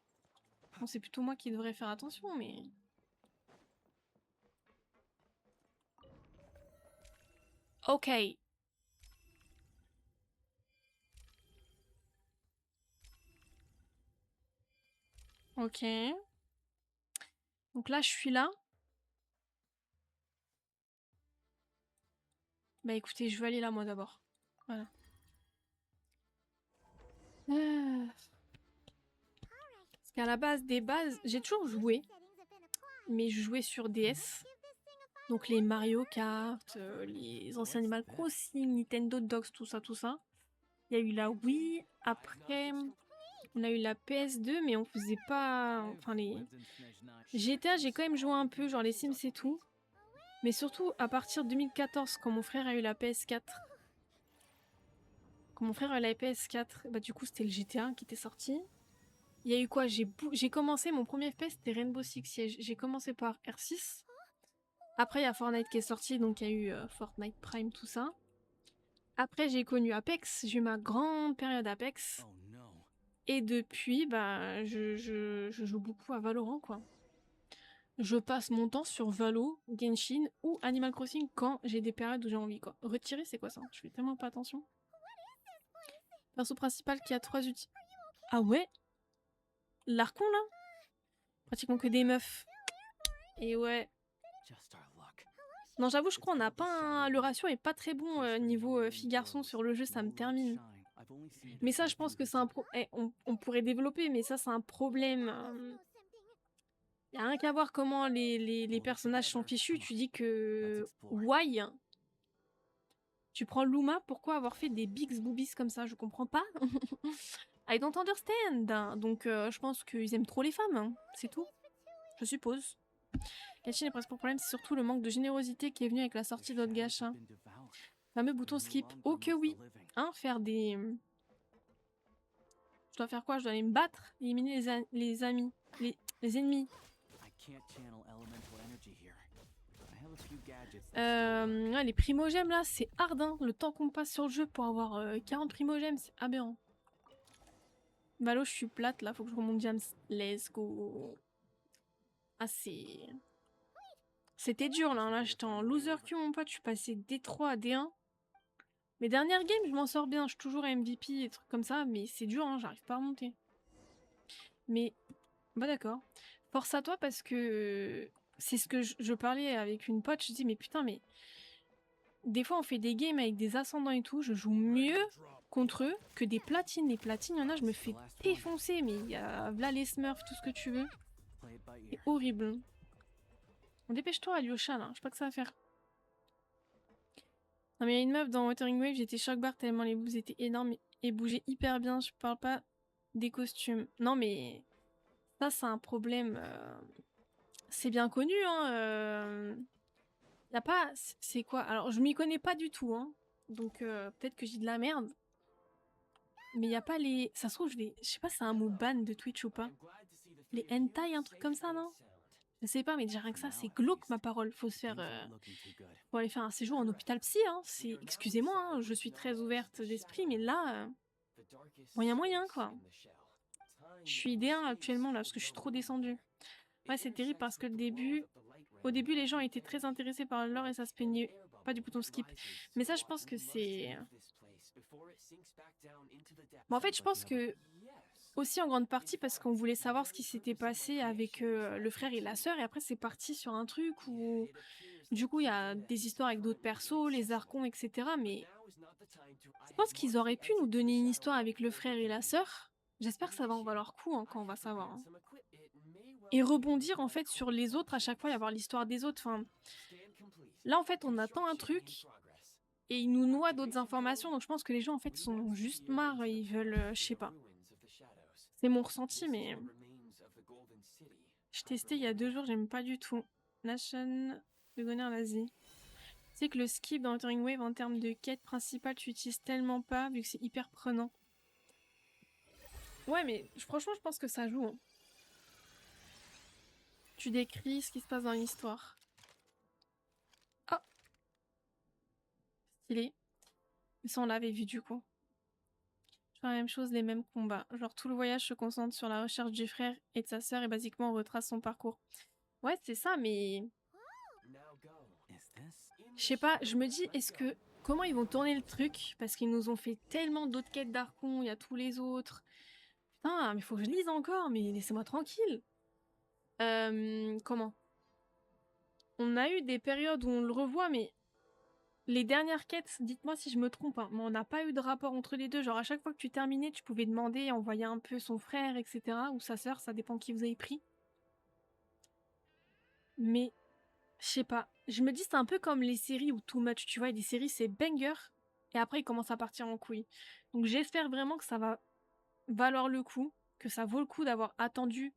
Bon, c'est plutôt moi qui devrais faire attention, mais... Ok. Ok. Donc là, je suis là. Bah écoutez, je vais aller là, moi, d'abord. Voilà. Parce qu'à la base des bases, j'ai toujours joué. Mais je jouais sur DS. Donc les Mario Kart, les anciens Animal Crossing, Nintendo Dogs, tout ça, tout ça. Il y a eu la Wii. Après, on a eu la PS2, mais on faisait pas... Enfin, les... GTA, j'ai quand même joué un peu, genre les Sims et tout. Mais surtout, à partir de 2014, quand mon frère a eu la PS4. Quand mon frère a eu la PS4, bah du coup, c'était le GTA qui était sorti. Il y a eu quoi? J'ai commencé, mon premier FPS, c'était Rainbow Six Siege. J'ai commencé par R6. Après, il y a Fortnite qui est sorti, donc il y a eu Fortnite Prime, tout ça. Après, j'ai connu Apex. J'ai eu ma grande période Apex. Et depuis, bah, je joue beaucoup à Valorant, quoi. Je passe mon temps sur Valo, Genshin ou Animal Crossing quand j'ai des périodes où j'ai envie, quoi. Retirer, c'est quoi ça? Je fais tellement pas attention. Perso principal qui a 3 outils. Ah ouais? L'Archon, là? Pratiquement que des meufs. Et ouais. Non, j'avoue, je crois on n'a pas un... Le ratio est pas très bon niveau fille-garçon sur le jeu, ça me termine. Mais ça, je pense que c'est un on pourrait développer, mais ça, c'est un problème. Y a rien qu'à voir comment les personnages sont fichus. Tu dis que why tu prends Luma, pourquoi avoir fait des bigs boobies comme ça? Je comprends pas. I don't understand. Donc je pense qu'ils aiment trop les femmes, hein. C'est tout, je suppose. Genshin, le principal problème, c'est surtout le manque de générosité qui est venu avec la sortie d'autres gachas. Fameux bouton skip. Oh que oui. Hein, faire des... Je dois faire quoi? Je dois aller me battre, éliminer les amis, les ennemis. Ouais, les primogèmes là, c'est hard, hein. Le temps qu'on passe sur le jeu pour avoir 40 primogèmes, c'est aberrant. Valo, je suis plate là, faut que je remonte James. Let's go. Ah, c'était dur là, j'étais en loser queue mon pote, je suis passé D3 à D1. Mes dernières games, je m'en sors bien, je suis toujours MVP et trucs comme ça, mais c'est dur, hein, j'arrive pas à remonter. Mais, bah d'accord. Force à toi parce que c'est ce que je parlais avec une pote, je dis mais putain, mais des fois on fait des games avec des ascendants et tout, je joue mieux contre eux que des platines. Les platines, il y en a, je me fais défoncer, mais il y a là les smurfs, tout ce que tu veux. C'est horrible. On dépêche-toi, Alyosha, là, je sais pas que ça va faire. Non mais il y a une meuf dans Wuthering Waves, j'étais choc bar tellement les boobs étaient énormes et bougeaient hyper bien, je parle pas des costumes. Non mais ça c'est un problème, c'est bien connu, hein. Y a pas, c'est quoi? Alors je m'y connais pas du tout, hein. Donc peut-être que j'ai de la merde. Mais y a pas les... Ça se trouve, je sais pas si c'est un mot ban de Twitch ou pas. Les hentai, un truc comme ça, non? Je sais pas, mais déjà rien que ça, c'est glauque ma parole. Faut se faire... Faut aller faire un séjour en hôpital psy, hein. C'est... Excusez-moi, hein, je suis très ouverte d'esprit, mais là... moyen, quoi. Je suis D1 actuellement, là, parce que je suis trop descendue. Ouais, c'est terrible parce que au début, les gens étaient très intéressés par l'or et ça se peignait pas du bouton skip. Mais ça, je pense que c'est... Bon, en fait, je pense que aussi en grande partie parce qu'on voulait savoir ce qui s'était passé avec le frère et la sœur, et après c'est parti sur un truc où du coup il y a des histoires avec d'autres persos, les archons, etc. Mais je pense qu'ils auraient pu nous donner une histoire avec le frère et la sœur. J'espère que ça va en valoir coup, hein, quand on va savoir. Hein. Et rebondir en fait sur les autres à chaque fois et avoir l'histoire des autres. Enfin, là en fait on attend un truc et ils nous noient d'autres informations, donc je pense que les gens en fait sont juste marre, ils veulent, je sais pas. C'est mon ressenti, mais je testais il y a 2 jours, j'aime pas du tout. Nation de Gonner en Asie. Tu sais que le skip dans Wuthering Wave en termes de quête principale, tu utilises tellement pas vu que c'est hyper prenant. Ouais, mais franchement, je pense que ça joue. Hein. Tu décris ce qui se passe dans l'histoire. Oh, stylé. Mais ça, on l'avait vu du coup. Je fais la même chose, les mêmes combats. Genre, tout le voyage se concentre sur la recherche du frère et de sa sœur et basiquement on retrace son parcours. Ouais, c'est ça, mais... Je sais pas, je me dis, est-ce que... Comment ils vont tourner le truc? Parce qu'ils nous ont fait tellement d'autres quêtes d'Archon, il y a tous les autres. Putain, mais faut que je lise encore, mais laissez-moi tranquille. Comment? On a eu des périodes où on le revoit, mais... Les dernières quêtes, dites-moi si je me trompe, hein, mais on n'a pas eu de rapport entre les deux. Genre à chaque fois que tu terminais, tu pouvais demander, envoyer un peu son frère, etc. Ou sa sœur, ça dépend qui vous avez pris. Mais... Je sais pas. Je me dis c'est un peu comme les séries ou Too Much, tu vois, et des séries c'est banger et après ils commencent à partir en couille. Donc j'espère vraiment que ça va valoir le coup, que ça vaut le coup d'avoir attendu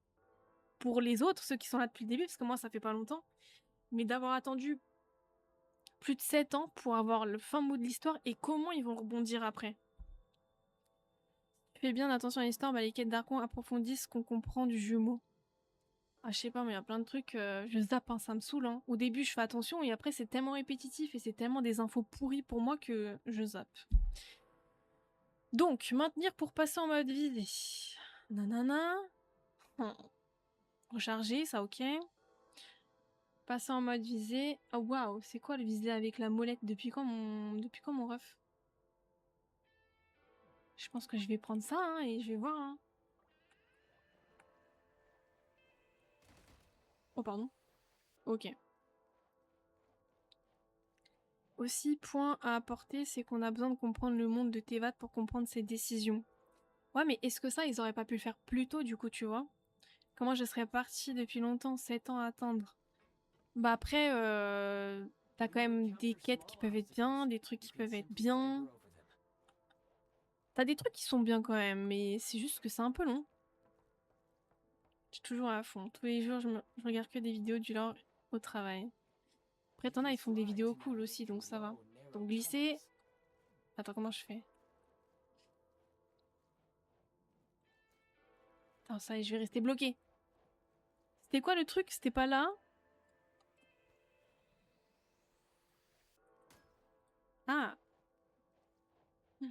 pour les autres, ceux qui sont là depuis le début, parce que moi ça fait pas longtemps, mais d'avoir attendu plus de 7 ans pour avoir le fin mot de l'histoire et comment ils vont rebondir après. Fais bien attention à l'histoire, bah les quêtes d'Archon approfondissent ce qu'on comprend du jumeau. Ah, je sais pas, mais il y a plein de trucs, je zappe, hein, ça me saoule. Hein. Au début, je fais attention et après, c'est tellement répétitif et c'est tellement des infos pourries pour moi que je zappe. Donc, maintenir pour passer en mode visée. Nanana. Recharger, ça ok. Passer en mode visée. Oh waouh, c'est quoi le visée avec la molette? Depuis quand mon ref? Je pense que je vais prendre ça hein, et je vais voir. Hein. Oh pardon. Ok. Aussi, point à apporter, c'est qu'on a besoin de comprendre le monde de Tevat pour comprendre ses décisions. Ouais, mais est-ce que ça, ils auraient pas pu le faire plus tôt, du coup, tu vois? Comment je serais partie depuis longtemps, 7 ans à attendre. Bah après, t'as quand même des quêtes qui peuvent être bien, des trucs qui peuvent être bien. T'as des trucs qui sont bien quand même, mais c'est juste que c'est un peu long. Je suis toujours à fond. Tous les jours, je regarde que des vidéos du lore au travail. Après, t'en as, ils font des vidéos cool aussi, donc ça va. Donc glisser... Attends, comment je fais? Attends, ça y est, je vais rester bloqué. C'était quoi le truc? C'était pas là? Ah! Je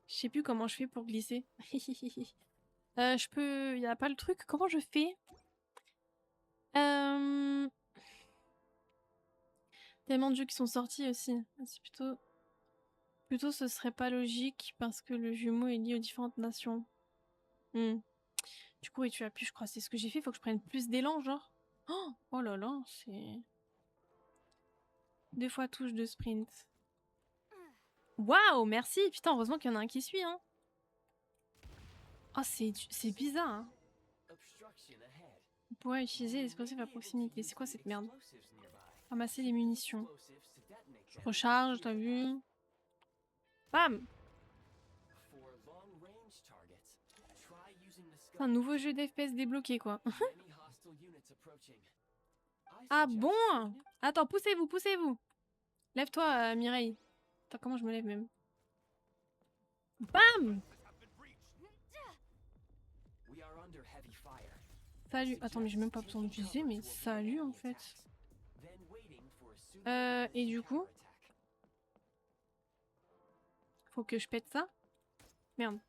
sais plus comment je fais pour glisser. Je peux... Y a pas le truc? Comment je fais? Tellement de jeux qui sont sortis aussi. C'est plutôt... Plutôt ce serait pas logique parce que le jumeau est lié aux différentes nations. Hmm. Du coup, et tu appuies, je crois. C'est ce que j'ai fait. Faut que je prenne plus d'élan, genre. Oh, oh là là, c'est... 2 fois touche de sprint. Waouh, merci. Putain, heureusement qu'il y en a un qui suit, hein. Oh, c'est bizarre, hein. On pourrait utiliser l'explosif à proximité. C'est quoi cette merde? Ramasser les munitions. Je recharge, t'as vu? Bam! Un nouveau jeu d'FPS débloqué, quoi. Ah bon? Attends, poussez-vous, poussez-vous. Lève-toi, Mireille. Attends, comment je me lève même? Bam! Salut. Attends, mais j'ai même pas besoin de viser, mais salut en fait. Et du coup? Faut que je pète ça? Merde.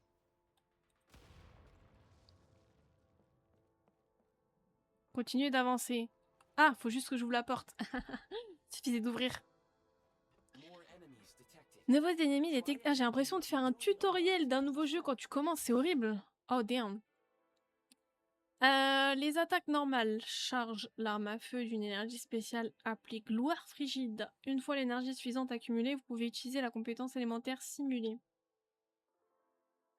Continuez d'avancer. Ah, faut juste que j'ouvre la porte. Suffisait d'ouvrir. Nouveaux ennemis détectés. Ah, j'ai l'impression de faire un tutoriel d'un nouveau jeu quand tu commences, c'est horrible. Oh damn. Les attaques normales chargent l'arme à feu d'une énergie spéciale appelée gloire frigide. Une fois l'énergie suffisante accumulée, vous pouvez utiliser la compétence élémentaire simulée.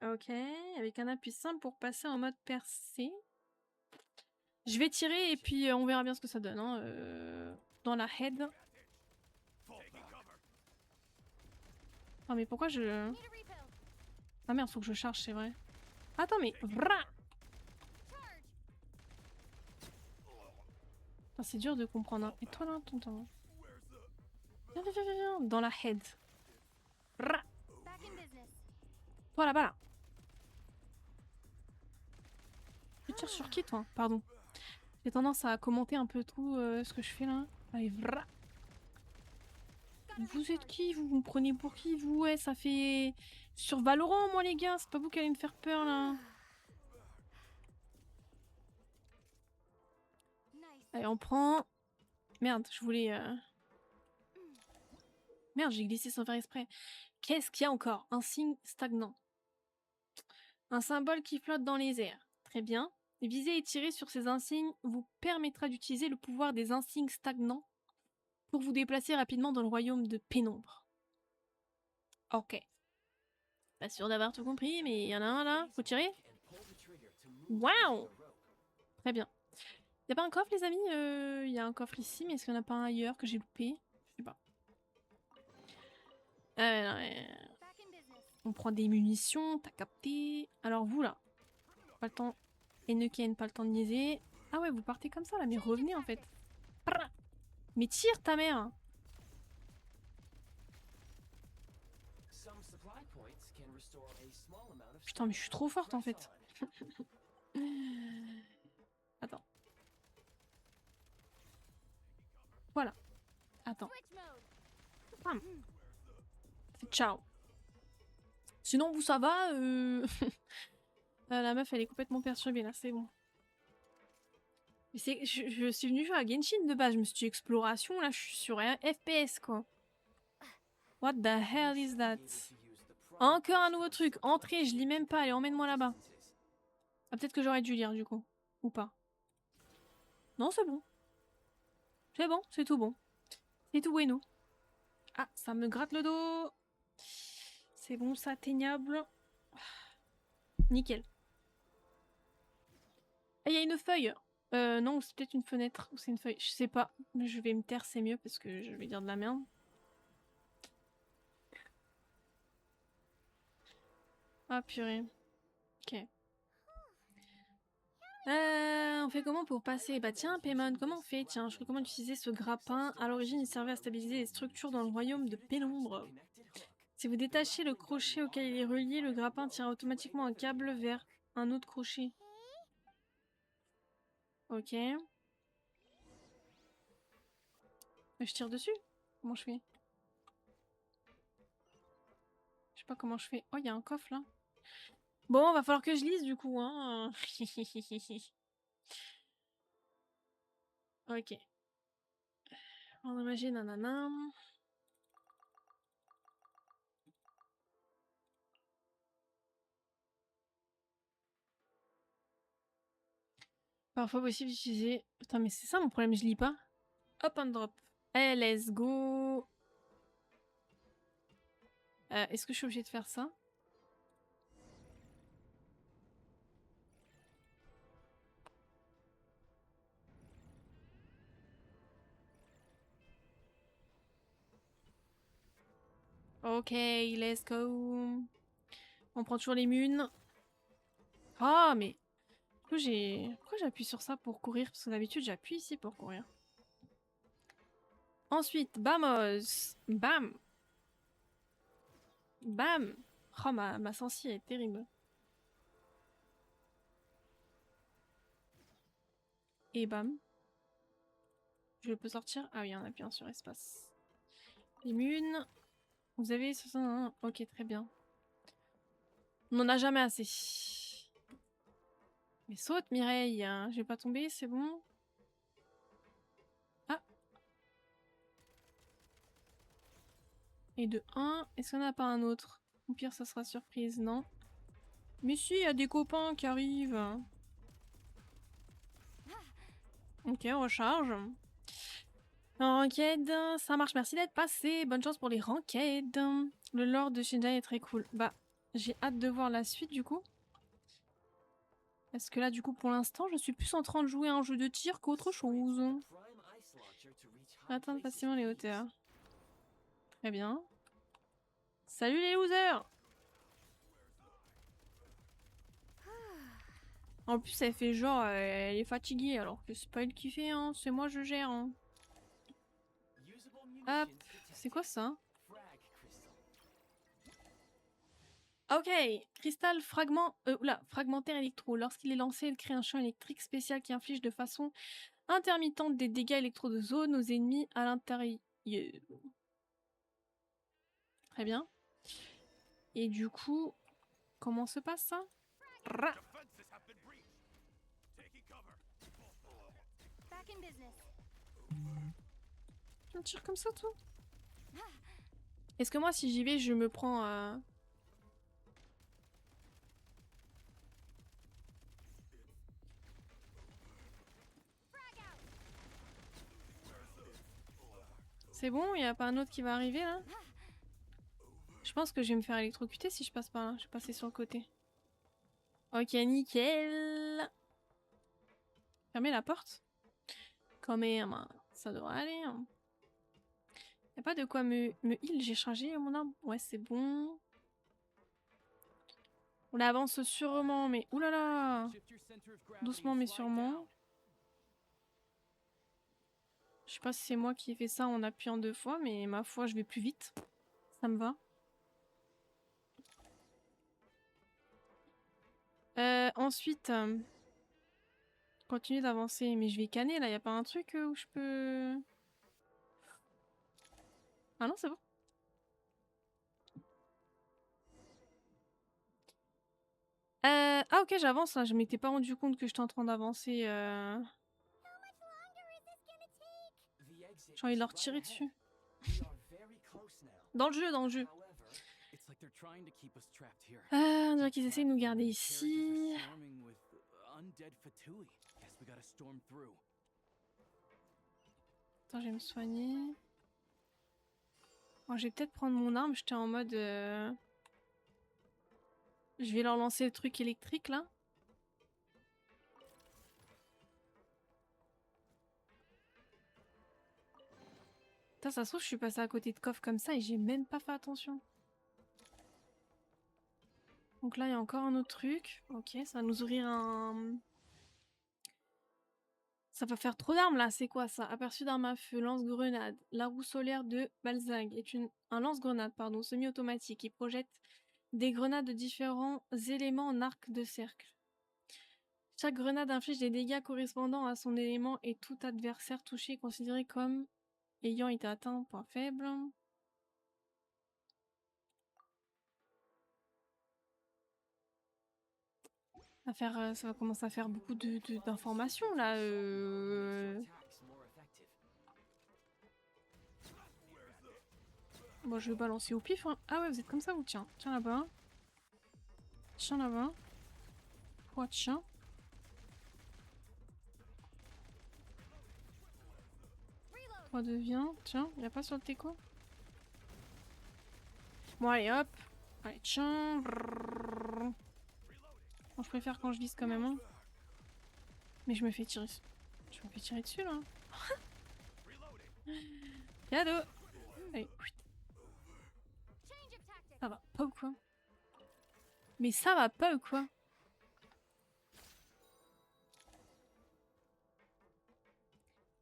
Ok, avec un appui simple pour passer en mode percé. Je vais tirer et puis on verra bien ce que ça donne. Hein. Dans la head. Oh mais pourquoi je... Ah merde, faut que je charge, c'est vrai. Attends mais... C'est dur de comprendre. Hein. Et toi là, tonton. Viens, viens, viens, viens. Dans la head. Toi là-bas là. Tu tires sur qui toi? Pardon. J'ai tendance à commenter un peu tout ce que je fais là. Allez, vra. Vous êtes qui? Vous me prenez pour qui? Vous, ouais, ça fait... Sur Valorant, moi les gars, c'est pas vous qui allez me faire peur là. Allez, on prend... Merde, je voulais... Merde, j'ai glissé sans faire exprès. Qu'est-ce qu'il y a encore? Un signe stagnant. Un symbole qui flotte dans les airs. Très bien. Viser et tirer sur ces insignes vous permettra d'utiliser le pouvoir des insignes stagnants pour vous déplacer rapidement dans le royaume de pénombre. Ok. Pas sûr d'avoir tout compris, mais il y en a un là. Faut tirer? Waouh! Très bien. Y'a pas un coffre, les amis? Il y a un coffre ici, mais est-ce qu'il y en a pas un ailleurs que j'ai loupé? Je sais pas. Non, on prend des munitions, t'as capté. Alors vous là, pas le temps. Enoken, pas le temps de niaiser. Ah ouais, vous partez comme ça là, mais revenez en fait. Mais tire ta mère! Putain, mais je suis trop forte en fait. Attends. Voilà. Attends. Bam. Ciao. Sinon, vous ça va La meuf, elle est complètement perturbée là, c'est bon. Mais je suis venue jouer à Genshin de base, je me suis dit exploration, là je suis sur un FPS quoi. What the hell is that? Encore un nouveau truc, entrée, je lis même pas, allez emmène-moi là-bas. Ah peut-être que j'aurais dû lire du coup, ou pas. Non c'est bon. C'est bon, c'est tout bon. C'est tout bueno. Ah, ça me gratte le dos. C'est bon, ça atteignable. Nickel. Ah, il y a une feuille. Non, c'est peut-être une fenêtre ou c'est une feuille. Je sais pas. Mais je vais me taire, c'est mieux parce que je vais dire de la merde. Ah purée. Ok. On fait comment pour passer? Bah tiens, Paimon, comment on fait? Tiens, je recommande d'utiliser ce grappin. À l'origine, il servait à stabiliser les structures dans le royaume de Pénombre. Si vous détachez le crochet auquel il est relié, le grappin tire automatiquement un câble vers un autre crochet. Ok. Je tire dessus? Comment je fais? Je sais pas comment je fais. Oh, il y a un coffre là. Bon, va falloir que je lise du coup, hein. Ok. Endommagé, nanana. Parfois possible d'utiliser... Putain, mais c'est ça mon problème, je lis pas. Hop, and drop. Allez, let's go. Est-ce que je suis obligée de faire ça? Ok, let's go. On prend toujours les munes. Ah, mais... Pourquoi j'appuie sur ça pour courir? Parce que d'habitude, j'appuie ici pour courir. Ensuite, vamos. Bam. Bam. Oh, ma sensi est terrible. Et bam. Je peux sortir? Ah oui, en appuyant sur espace. Immune. Vous avez 61. Ok, très bien. On n'en a jamais assez. Mais saute, Mireille. Hein. Je vais pas tomber, c'est bon. Ah. Et de 1. Est-ce qu'on n'a pas un autre? Au pire, ça sera surprise, non? Mais si, il y a des copains qui arrivent. Ok, on recharge. Ranked, ça marche, merci d'être passé. Bonne chance pour les ranked. Le lore de Shinjai est très cool. Bah, j'ai hâte de voir la suite du coup. Parce que là, du coup, pour l'instant, je suis plus en train de jouer à un jeu de tir qu'autre chose. Atteindre facilement les hauteurs. Très bien. Salut les losers! En plus, elle fait genre, elle est fatiguée, alors que c'est pas elle qui fait, hein. C'est moi, je gère. Hein. Hop, c'est quoi ça? Ok, cristal fragmentaire électro. Lorsqu'il est lancé, il crée un champ électrique spécial qui inflige de façon intermittente des dégâts électro de zone aux ennemis à l'intérieur. Très bien. Et du coup, comment se passe ça? Rah. Tu tire comme ça, toi? Est-ce que moi, si j'y vais, je me prends... C'est bon, il n'y a pas un autre qui va arriver, là? Je pense que je vais me faire électrocuter si je passe par là. Je vais passer sur le côté. Ok, nickel. Fermez la porte. Quand même, ça devrait aller. Hein. Y a pas de quoi me heal, j'ai changé mon arme. Ouais, c'est bon. On avance sûrement, mais oulala. Doucement, mais sûrement. Je sais pas si c'est moi qui ai fait ça en appuyant 2 fois, mais ma foi, je vais plus vite. Ça me va. Ensuite, continue d'avancer. Mais je vais canner là, y a pas un truc où je peux... Ah non, c'est bon. Ah ok, j'avance là. Je m'étais pas rendu compte que j'étais en train d'avancer. J'ai envie de leur tirer dessus. Dans le jeu, dans le jeu. On dirait qu'ils essayent de nous garder ici. Attends, je vais me soigner. Bon, je vais peut-être prendre mon arme. J'étais en mode... Je vais leur lancer le truc électrique là. Putain, ça se trouve, je suis passée à côté de coffres comme ça et j'ai même pas fait attention. Donc là, il y a encore un autre truc. Ok, ça va nous ouvrir un... Ça va faire trop d'armes là, c'est quoi ça? Aperçu d'armes à feu, lance-grenade. La roue solaire de Balzag est un lance-grenade pardon, semi-automatique qui projette des grenades de différents éléments en arc de cercle. Chaque grenade inflige des dégâts correspondant à son élément et tout adversaire touché est considéré comme ayant été atteint, point faible. Ça va commencer à faire beaucoup d'informations là. Bon, je vais balancer au pif. Hein. Ah ouais, vous êtes comme ça, vous. Tiens, tiens là-bas. Tiens là-bas. Oh, tiens. Quoi devient? Tiens, y a pas sur le teco? Bon, allez, hop. Allez, tiens. Bon, je préfère quand je vise quand même. Hein. Mais je me fais tirer. Je me fais tirer dessus là. Cadeau. Allez, ça va pas ou quoi? Mais ça va pas ou quoi?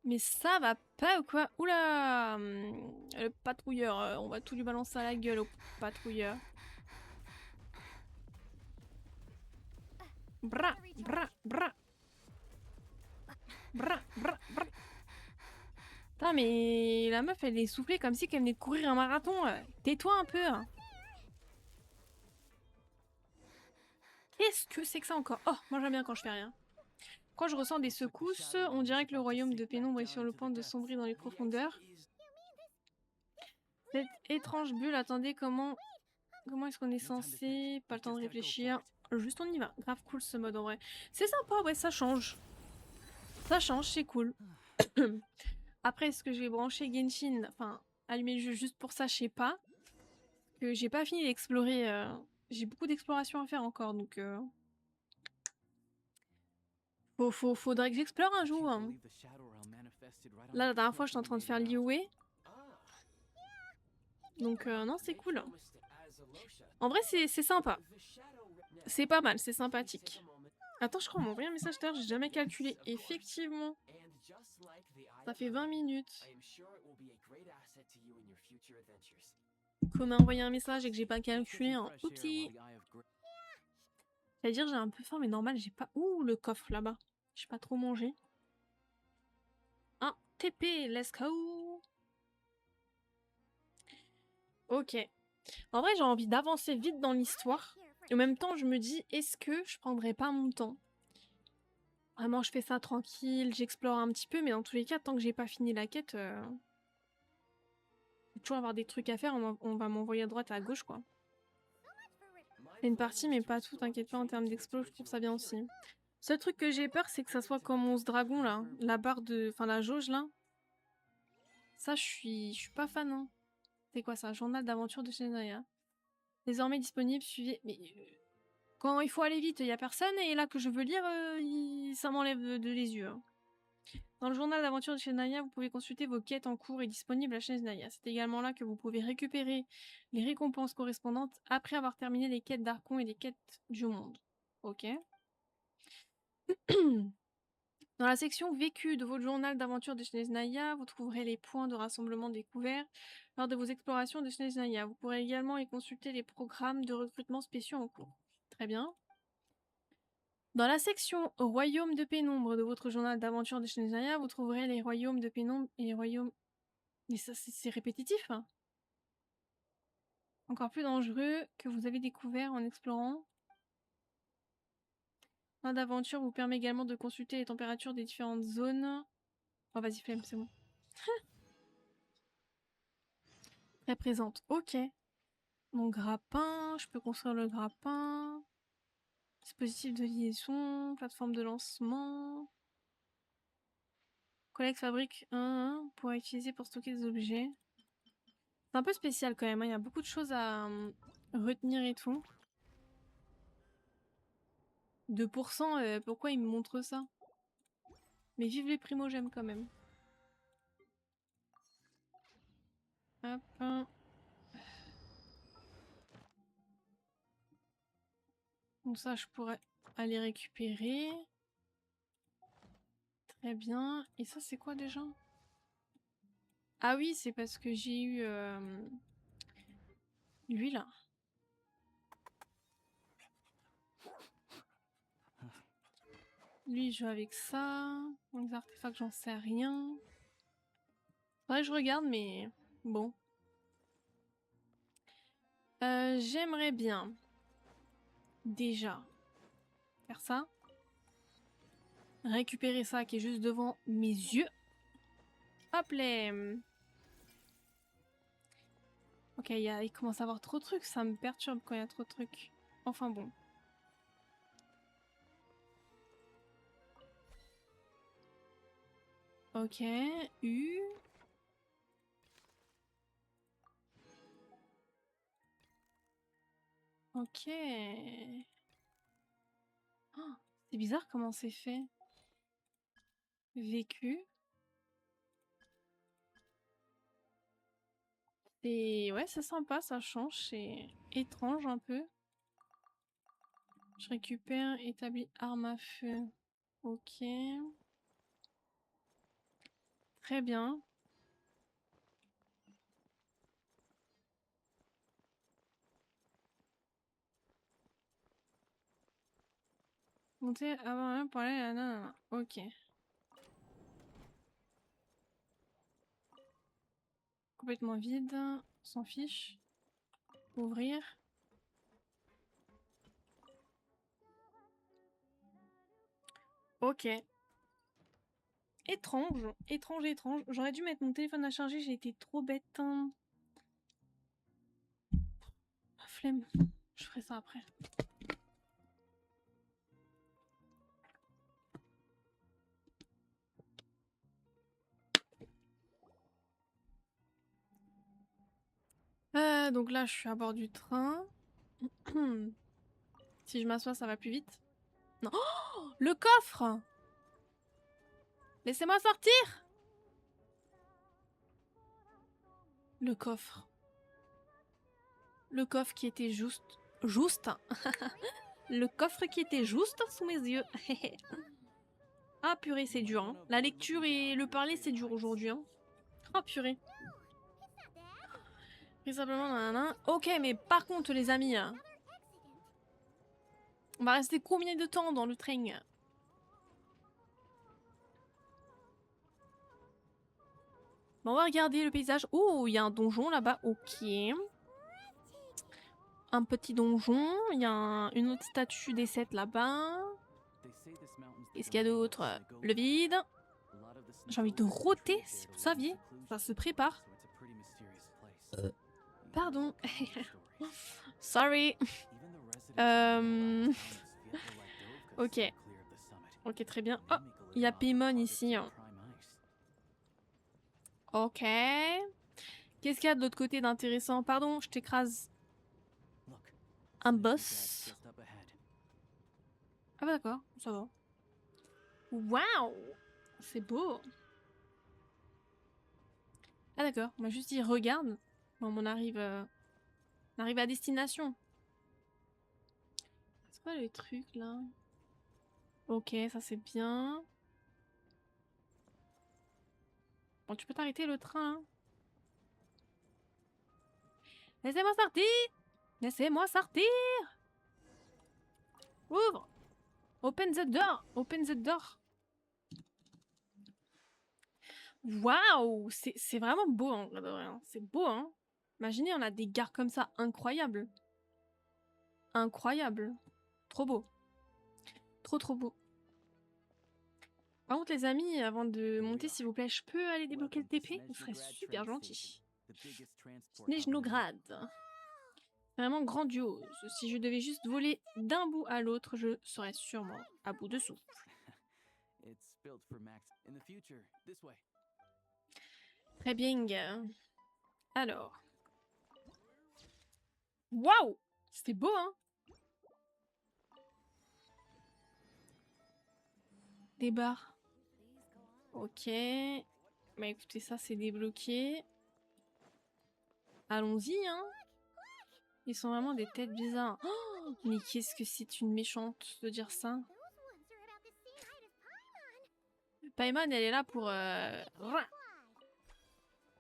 Mais ça va pas ou quoi? Oula! Le patrouilleur, on va tout lui balancer à la gueule au patrouilleur. Bra, bra, bra. Bra, bra, bra. Putain, mais la meuf, elle est soufflée comme si qu'elle venait de courir un marathon. Tais-toi un peu. Hein. Qu'est-ce que c'est que ça encore? Oh, moi j'aime bien quand je fais rien. Quand je ressens des secousses, on dirait que le royaume de pénombre est sur le point de sombrer dans les profondeurs. Cette étrange bulle, attendez, comment est-ce qu'on est censé... Pas le temps de réfléchir. Juste on y va. Grave cool ce mode en vrai. C'est sympa, ouais, ça change. Ça change, c'est cool. Après, est-ce que je vais brancher Genshin, enfin, allumer le jeu juste pour ça, je sais pas. Que j'ai pas fini d'explorer. J'ai beaucoup d'exploration à faire encore, donc... Faudrait que j'explore un jour. Hein. Là, la dernière fois, j'étais en train de faire Liyue. Donc, non, c'est cool. En vrai, c'est sympa. C'est pas mal, c'est sympathique. Attends, je crois qu'on m'a envoyé un message tout à l'heure, j'ai jamais calculé. Effectivement. Ça fait 20 minutes. Qu'on m'a envoyé un message et que j'ai pas calculé en oupsie. C'est-à-dire, j'ai un peu faim, mais normal, j'ai pas... Ouh, le coffre là-bas. J'ai pas trop mangé. Un TP, let's go. Ok. En vrai, j'ai envie d'avancer vite dans l'histoire. Et en même temps, je me dis, est-ce que je prendrais pas mon temps? Vraiment, je fais ça tranquille, j'explore un petit peu, mais dans tous les cas, tant que j'ai pas fini la quête, faut toujours avoir des trucs à faire, on va m'envoyer à droite et à gauche, quoi. C'est une partie, mais pas tout, t'inquiète pas, en termes d'explo, je trouve ça bien aussi. Seul truc que j'ai peur, c'est que ça soit comme 11 dragons, là. La barre de... Enfin, la jauge, là. Ça, je suis pas fan, hein. C'est quoi ça? Journal d'aventure de Shania. Désormais disponible, suivez... Mais... quand il faut aller vite, il y a personne, et là que je veux lire, ça m'enlève de les yeux. Hein. Dans le journal d'aventure de Shania, vous pouvez consulter vos quêtes en cours et disponibles à Shania. C'est également là que vous pouvez récupérer les récompenses correspondantes après avoir terminé les quêtes d'Archon et les quêtes du monde. Ok. Dans la section vécu de votre journal d'aventure de Shneznaya, vous trouverez les points de rassemblement découverts lors de vos explorations de Shneznaya. Vous pourrez également y consulter les programmes de recrutement spéciaux en cours. Très bien. Dans la section Royaume de pénombre de votre journal d'aventure de Shneznaya, vous trouverez les royaumes de pénombre et les royaumes... Mais ça, c'est répétitif. Hein. Encore plus dangereux que vous avez découvert en explorant. Fin d'aventure vous permet également de consulter les températures des différentes zones. Oh, vas-y, flemme, c'est bon. Très présente. Ok. Mon grappin, je peux construire le grappin. Dispositif de liaison, plateforme de lancement. Collecte fabrique 1 pour utiliser pour stocker des objets. C'est un peu spécial quand même, hein. Il y a beaucoup de choses à retenir et tout. 2%, pourquoi il me montre ça? Mais vive les primogèmes quand même. Hop. Donc ça, je pourrais aller récupérer. Très bien. Et ça, c'est quoi déjà? Ah oui, c'est parce que j'ai eu lui là. Lui, il joue avec ça. Les artefacts, j'en sais rien. Faudrait que je regarde, mais bon. J'aimerais bien déjà faire ça. Récupérer ça qui est juste devant mes yeux. Hop là. Ok, il commence à avoir trop de trucs. Ça me perturbe quand il y a trop de trucs. Enfin bon. Ok. U. Ok. Oh, c'est bizarre comment c'est fait. Vécu. Et ouais, c'est sympa, ça change. C'est étrange un peu. Je récupère, établis arme à feu. Ok. Très bien. Monter avant un pour aller à nanana. Ok. Complètement vide. On s'en fiche. Ouvrir. Ok. Étrange. Étrange, étrange. J'aurais dû mettre mon téléphone à charger, j'ai été trop bête. Hein. Flemme. Je ferai ça après. Donc là, je suis à bord du train. Si je m'assois, ça va plus vite. Non. Oh, le coffre! Laissez-moi sortir! Le coffre. Le coffre qui était juste. Juste! Le coffre qui était juste sous mes yeux. Ah purée, c'est dur. Hein. La lecture et le parler, c'est dur aujourd'hui. Hein. Oh purée. Simplement, nanana. Ok, mais par contre, les amis, on va rester combien de temps dans le train? Bon, on va regarder le paysage. Oh, il y a un donjon là-bas. Ok. Un petit donjon. Il y a une autre statue des 7 là-bas. Qu'est-ce qu'il y a d'autre? Le vide. J'ai envie de rôter, si vous saviez. Ça se prépare. Pardon. Sorry. Ok. Ok, très bien. Oh, il y a Paimon ici. Ok. Qu'est-ce qu'il y a de l'autre côté d'intéressant? Pardon, je t'écrase. Un boss. Ah bah d'accord, ça va. Waouh! C'est beau. Ah d'accord, on m'a juste dit regarde. Bon, on arrive à destination. C'est quoi le truc là? Ok, ça c'est bien. Bon, tu peux t'arrêter le train. Hein. Laissez-moi sortir! Laissez-moi sortir! Ouvre! Open the door! Open the door! Waouh! C'est vraiment beau en vrai de vrai, hein. C'est beau, hein? Imaginez, on a des gares comme ça, incroyables. Incroyable. Trop beau. Trop trop beau. Par contre, les amis, avant de monter, s'il vous plaît, je peux aller débloquer le TP? Vous serez super gentil. Snezhnograd. Vraiment grandiose. Si je devais juste voler d'un bout à l'autre, je serais sûrement à bout de souffle. Très bien. Alors. Waouh! C'était beau, hein? Des barres. Ok. Bah écoutez, ça c'est débloqué. Allons-y, hein. Ils sont vraiment des têtes bizarres. Oh, mais qu'est-ce que c'est une méchante de dire ça. Paimon, elle est là pour... Elle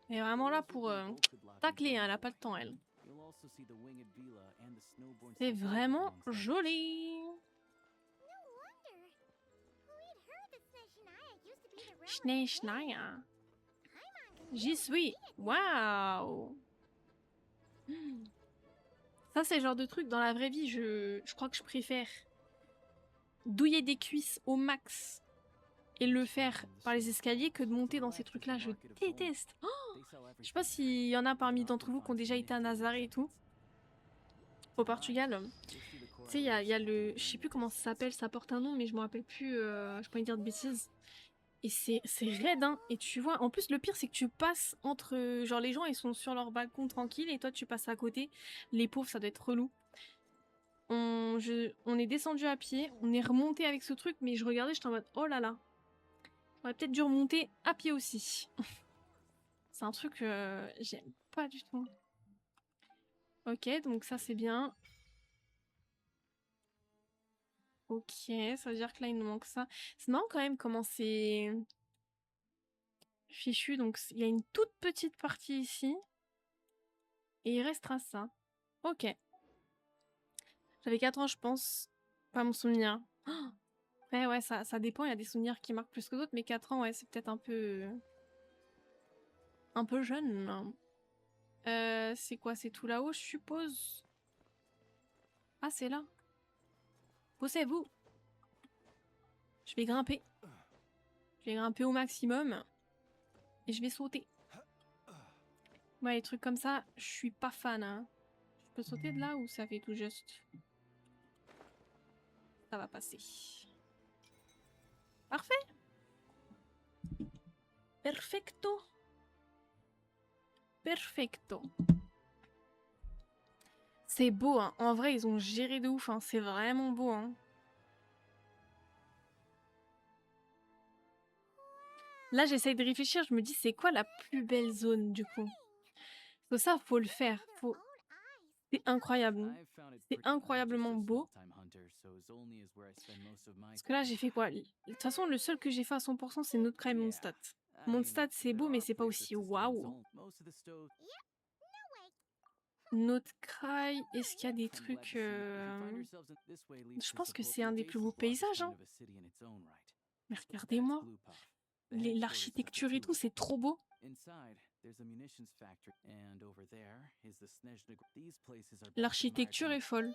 est vraiment là pour tacler, hein. Elle a pas le temps, elle. C'est vraiment joli. Schnee Schneier. J'y suis. Waouh. Ça, c'est le genre de truc, dans la vraie vie, je crois que je préfère douiller des cuisses au max et le faire par les escaliers que de monter dans ces trucs-là. Je déteste. Oh, je sais pas s'il y en a parmi d'entre vous qui ont déjà été à Nazaré et tout. Au Portugal. Tu sais, il y a le... Je sais plus comment ça s'appelle, ça porte un nom, mais je me rappelle plus. Je peux pas dire de bêtises. Et c'est raide, hein. Et tu vois, en plus, le pire, c'est que tu passes entre... Genre, les gens, ils sont sur leur balcon tranquille et toi, tu passes à côté. Les pauvres, ça doit être relou. On est descendu à pied, on est remonté avec ce truc, mais je regardais, j'étais en mode, oh là là. On aurait peut-être dû remonter à pied aussi. C'est un truc que j'aime pas du tout. Ok, donc ça, c'est bien. Ok, ça veut dire que là, il nous manque ça. C'est marrant quand même comment c'est fichu. Donc, il y a une toute petite partie ici. Et il restera ça. Ok. J'avais 4 ans, je pense. Pas mon souvenir. Oh, ouais, ça dépend. Il y a des souvenirs qui marquent plus que d'autres. Mais 4 ans, ouais, c'est peut-être un peu... Un peu jeune. C'est quoi? C'est tout là-haut, je suppose? Ah, c'est là. Poussez-vous. Je vais grimper. Je vais grimper au maximum. Et je vais sauter. Ouais, les trucs comme ça, je suis pas fan, hein. Je peux sauter de là ou ça fait tout juste? Ça va passer. Parfait. Perfecto. Perfecto. C'est beau, hein. En vrai, ils ont géré de ouf, hein. C'est vraiment beau, hein. Là, j'essaye de réfléchir. Je me dis, c'est quoi la plus belle zone, du coup? Parce que ça, faut le faire. C'est incroyable. C'est incroyablement beau. Parce que là, j'ai fait quoi? De toute façon, le seul que j'ai fait à 100%, c'est Notcry Mondstadt. Mondstadt, c'est beau, mais c'est pas aussi waouh. Notcry, est-ce qu'il y a des trucs... Je pense que c'est un des plus beaux paysages, hein. Mais regardez-moi. L'architecture et tout, c'est trop beau. L'architecture est folle.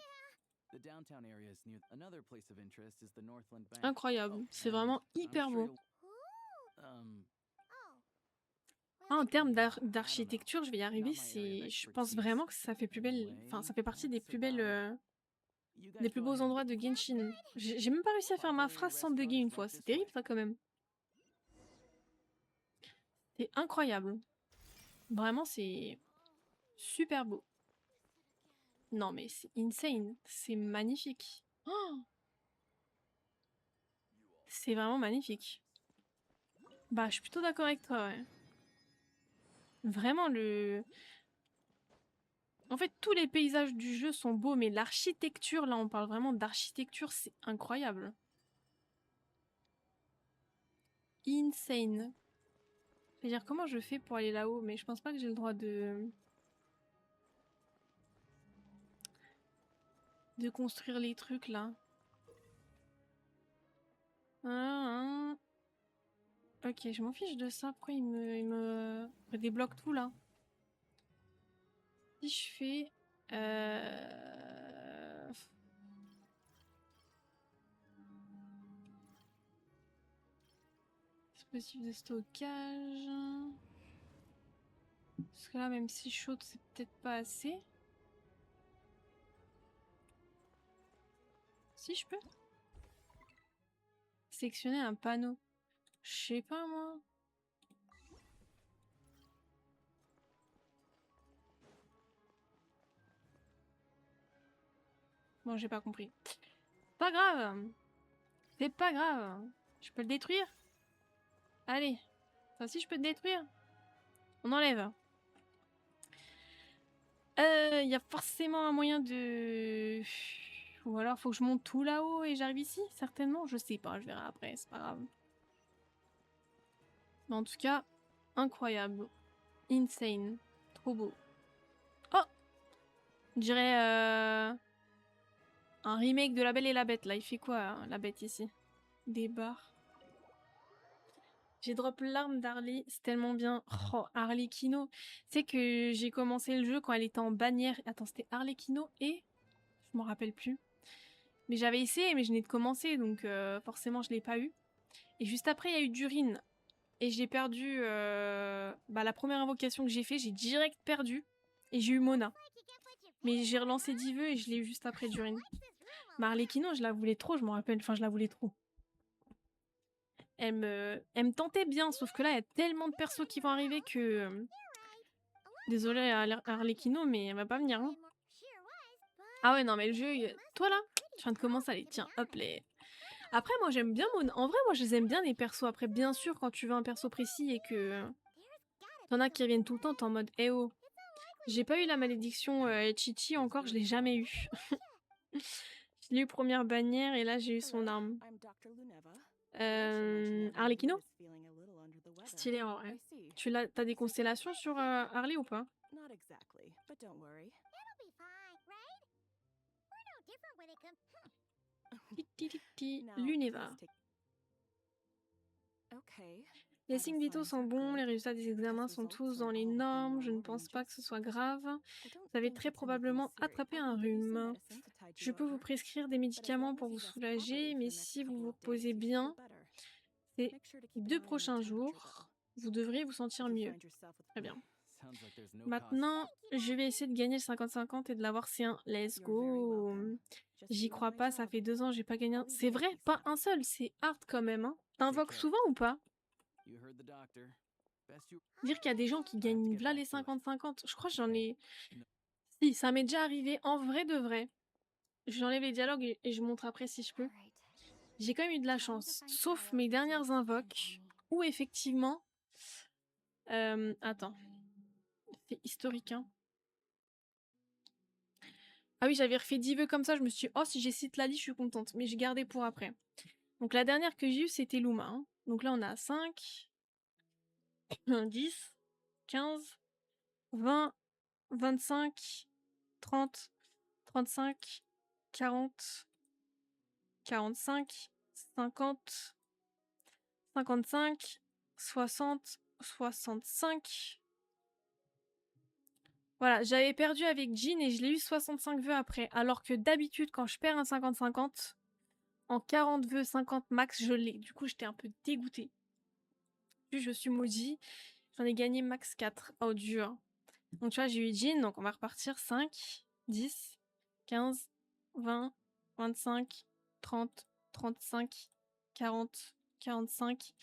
Incroyable. C'est vraiment hyper beau. Ah, en termes d'architecture, je vais y arriver. Je pense vraiment que ça fait plus belle. Enfin, ça fait partie des plus belles, des plus beaux endroits de Genshin. J'ai même pas réussi à faire ma phrase sans bugger une fois. C'est terrible, ça, quand même. C'est incroyable. Vraiment, c'est super beau. Non, mais c'est insane. C'est magnifique. Oh, c'est vraiment magnifique. Bah, je suis plutôt d'accord avec toi, ouais. Vraiment, En fait, tous les paysages du jeu sont beaux, mais l'architecture, là, on parle vraiment d'architecture, c'est incroyable. Insane. Je veux dire, comment je fais pour aller là-haut? Mais je pense pas que j'ai le droit de construire les trucs, là. Ok, je m'en fiche de ça. Pourquoi il me débloque tout, là? Si je fais... Dispositif de stockage... Parce que là, même si chaude, c'est peut-être pas assez. Si je peux. Sélectionner un panneau. Je sais pas, moi. Bon, j'ai pas compris. Pas grave. C'est pas grave. Je peux le détruire? Allez. Ça aussi, je peux le détruire? On enlève. Il y a forcément un moyen de... Ou alors faut que je monte tout là-haut et j'arrive ici, certainement. Je sais pas, je verrai après, c'est pas grave. Mais en tout cas, incroyable. Insane. Trop beau. Oh! On dirait un remake de La Belle et la Bête, là. Il fait quoi, hein, la bête, ici? Des barres. J'ai drop l'arme d'Harley, c'est tellement bien. Oh, Harlequino. C'est que j'ai commencé le jeu quand elle était en bannière. Attends, c'était Harlequino et... Je m'en rappelle plus. Mais j'avais essayé, mais je venais de commencer, donc forcément je l'ai pas eu. Et juste après, il y a eu Durin. Et j'ai perdu... la première invocation que j'ai fait, j'ai direct perdu. Et j'ai eu Mona. Mais j'ai relancé Diveux et je l'ai eu juste après Durin. Mais Harlequino, je la voulais trop, je m'en rappelle. Enfin, je la voulais trop. Elle me tentait bien, sauf que là, il y a tellement de persos qui vont arriver que... Désolée Harlequino, mais elle va pas venir. Hein. Ah ouais, non, mais le jeu... Toi, là, tu viens de commencer, allez, tiens, hop, les... Après, moi, j'aime bien Mona. En vrai, moi, je les aime bien, les persos. Après, bien sûr, quand tu veux un perso précis et que... T'en as qui reviennent tout le temps, t'es en mode, eh oh. J'ai pas eu la malédiction Chichi encore, je l'ai jamais eu. Je l'ai eu première bannière et là, j'ai eu son arme. Harlequino? Stylé en vrai. T'as des constellations sur Harley ou pas? Luneva. Les signes vitaux sont bons, les résultats des examens sont tous dans les normes, je ne pense pas que ce soit grave. Vous avez très probablement attrapé un rhume. Je peux vous prescrire des médicaments pour vous soulager, mais si vous vous reposez bien, ces 2 prochains jours, vous devriez vous sentir mieux. Très bien. Maintenant, je vais essayer de gagner le 50-50 et de l'avoir C1. Let's go. J'y crois pas, ça fait 2 ans, j'ai pas gagné un... C'est vrai, pas un seul, c'est hard quand même. Hein. T'invoques souvent ou pas? Dire qu'il y a des gens qui gagnent là les 50-50, je crois que j'en ai... Si, ça m'est déjà arrivé en vrai de vrai. J'enlève les dialogues et je montre après si je peux. J'ai quand même eu de la chance, sauf mes dernières invoques, où effectivement... attends. C'est historique, hein. Ah oui, j'avais refait 10 vœux comme ça, je me suis dit, oh, si j'ai Citlali, je suis contente. Mais j'ai gardé pour après. Donc la dernière que j'ai eue, c'était Luma. Hein. Donc là, on a 5, 10, 15, 20, 25, 30, 35, 40, 45, 50, 55, 60, 65. Voilà, j'avais perdu avec Jean et je l'ai eu 65 vœux après. Alors que d'habitude, quand je perds un 50-50, en 40 vœux, 50 max, je l'ai. Du coup, j'étais un peu dégoûtée. Puis je suis maudit. J'en ai gagné max 4. Oh, dur. Donc tu vois, j'ai eu Jean, donc on va repartir 5, 10, 15, 20, 25, 30, 35, 40, 45,